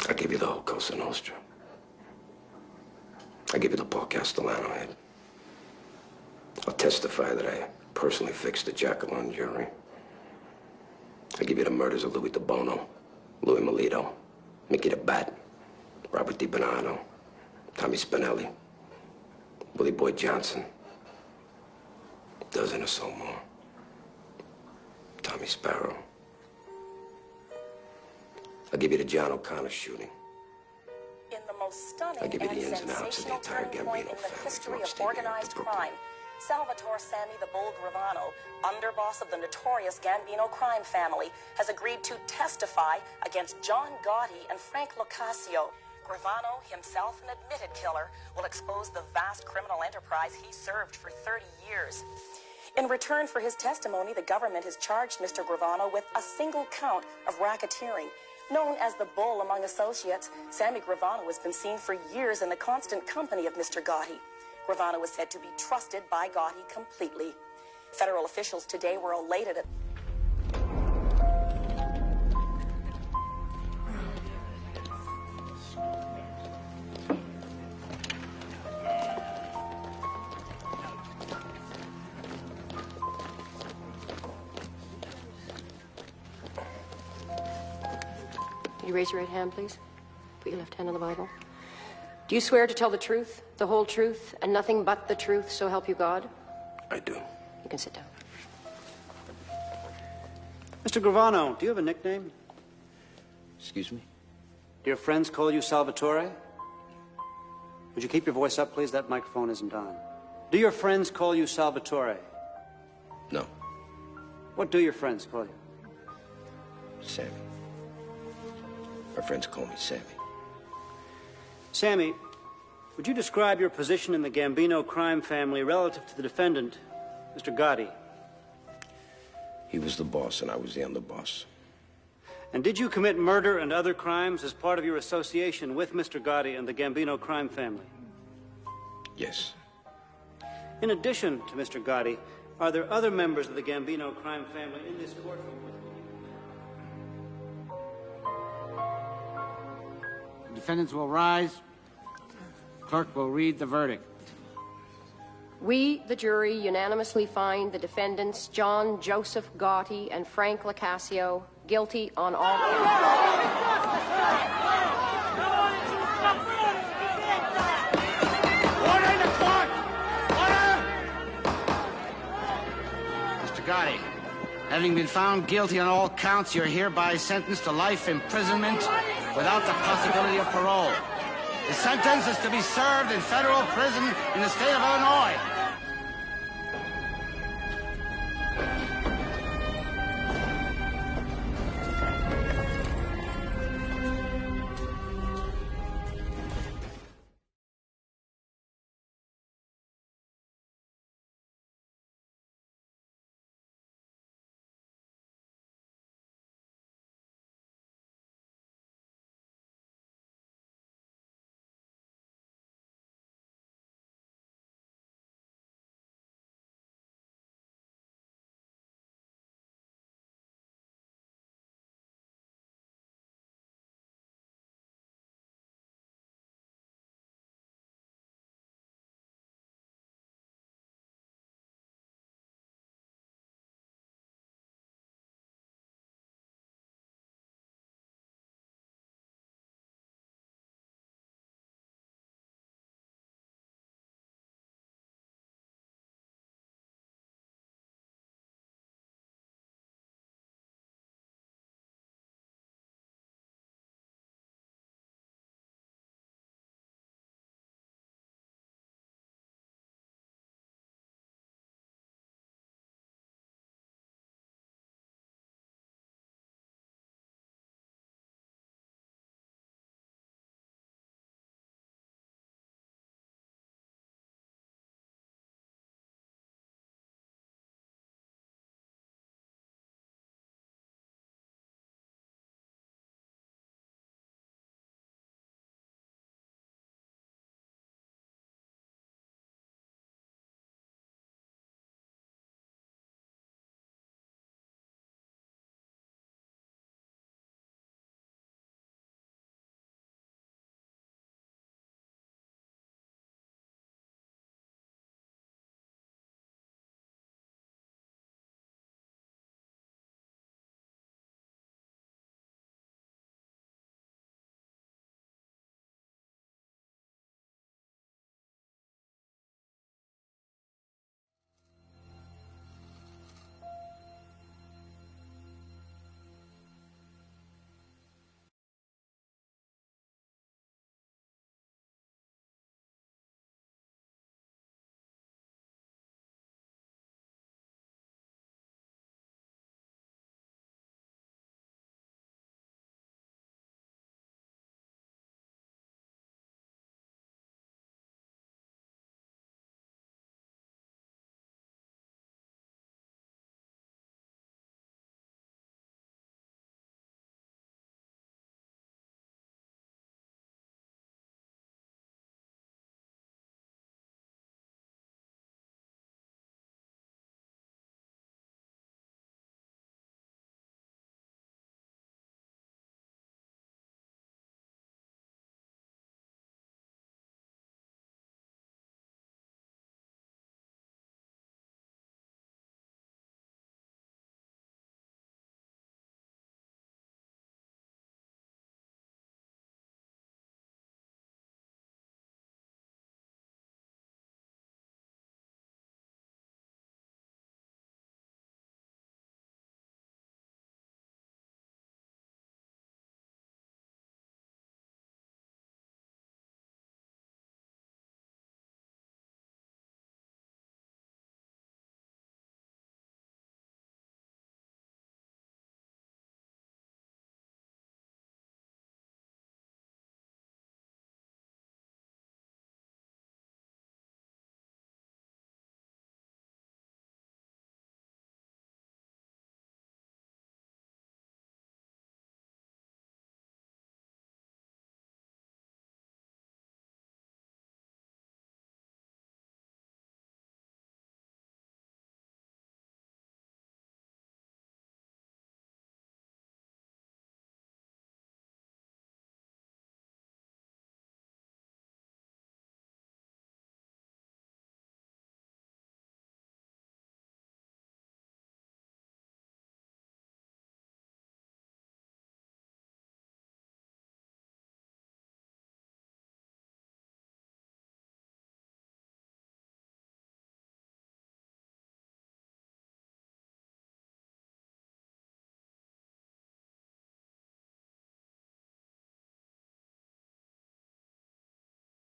I'll give you the whole Cosa Nostra. I'll give you the Paul Castellano head. I'll testify that I personally fixed the Jackalone jury. I'll give you the murders of Louis DeBono, Louis Melito, Mickey the Bat, Robert DiBernardo, Tommy Spinelli, Willie Boy Johnson, a dozen or so more. Tommy Sparrow. I'll give you the John O'Connor shooting. In the most stunning I'll give you the and ins and outs of the sensational entire turning point Gambino in the family, history from of upstate New York to organized Brooklyn. crime, Salvatore Sammy the Bull Gravano, underboss of the notorious Gambino crime family, has agreed to testify against John Gotti and Frank Locascio. Gravano, himself an admitted killer, will expose the vast criminal enterprise he served for 30 years. In return for his testimony, the government has charged Mr. Gravano with a single count of racketeering. Known as the Bull among associates, Sammy Gravano has been seen for years in the constant company of Mr. Gotti. Gravano is said to be trusted by Gotti completely. Federal officials today were elated at... Could you raise your right hand, please? Put your left hand on the Bible. Do you swear to tell the truth, the whole truth, and nothing but the truth, so help you God? I do. You can sit down. Mr. Gravano, do you have a nickname? Excuse me? Do your friends call you Salvatore? Would you keep your voice up, please? That microphone isn't on. Do your friends call you Salvatore? No. What do your friends call you? Sammy. My friends call me Sammy. Sammy, would you describe your position in the Gambino crime family relative to the defendant, Mr. Gotti? He was the boss and I was the underboss. And did you commit murder and other crimes as part of your association with Mr. Gotti and the Gambino crime family? Yes. In addition to Mr. Gotti, are there other members of the Gambino crime family in this courtroom? The defendants will rise. Clerk will read the verdict. We, the jury, unanimously find the defendants John Joseph Gotti and Frank Locascio guilty on all counts. Order in the court! Order! Mr. Gotti, having been found guilty on all counts, you're hereby sentenced to life imprisonment without the possibility of parole. The sentence is to be served in federal prison in the state of Illinois.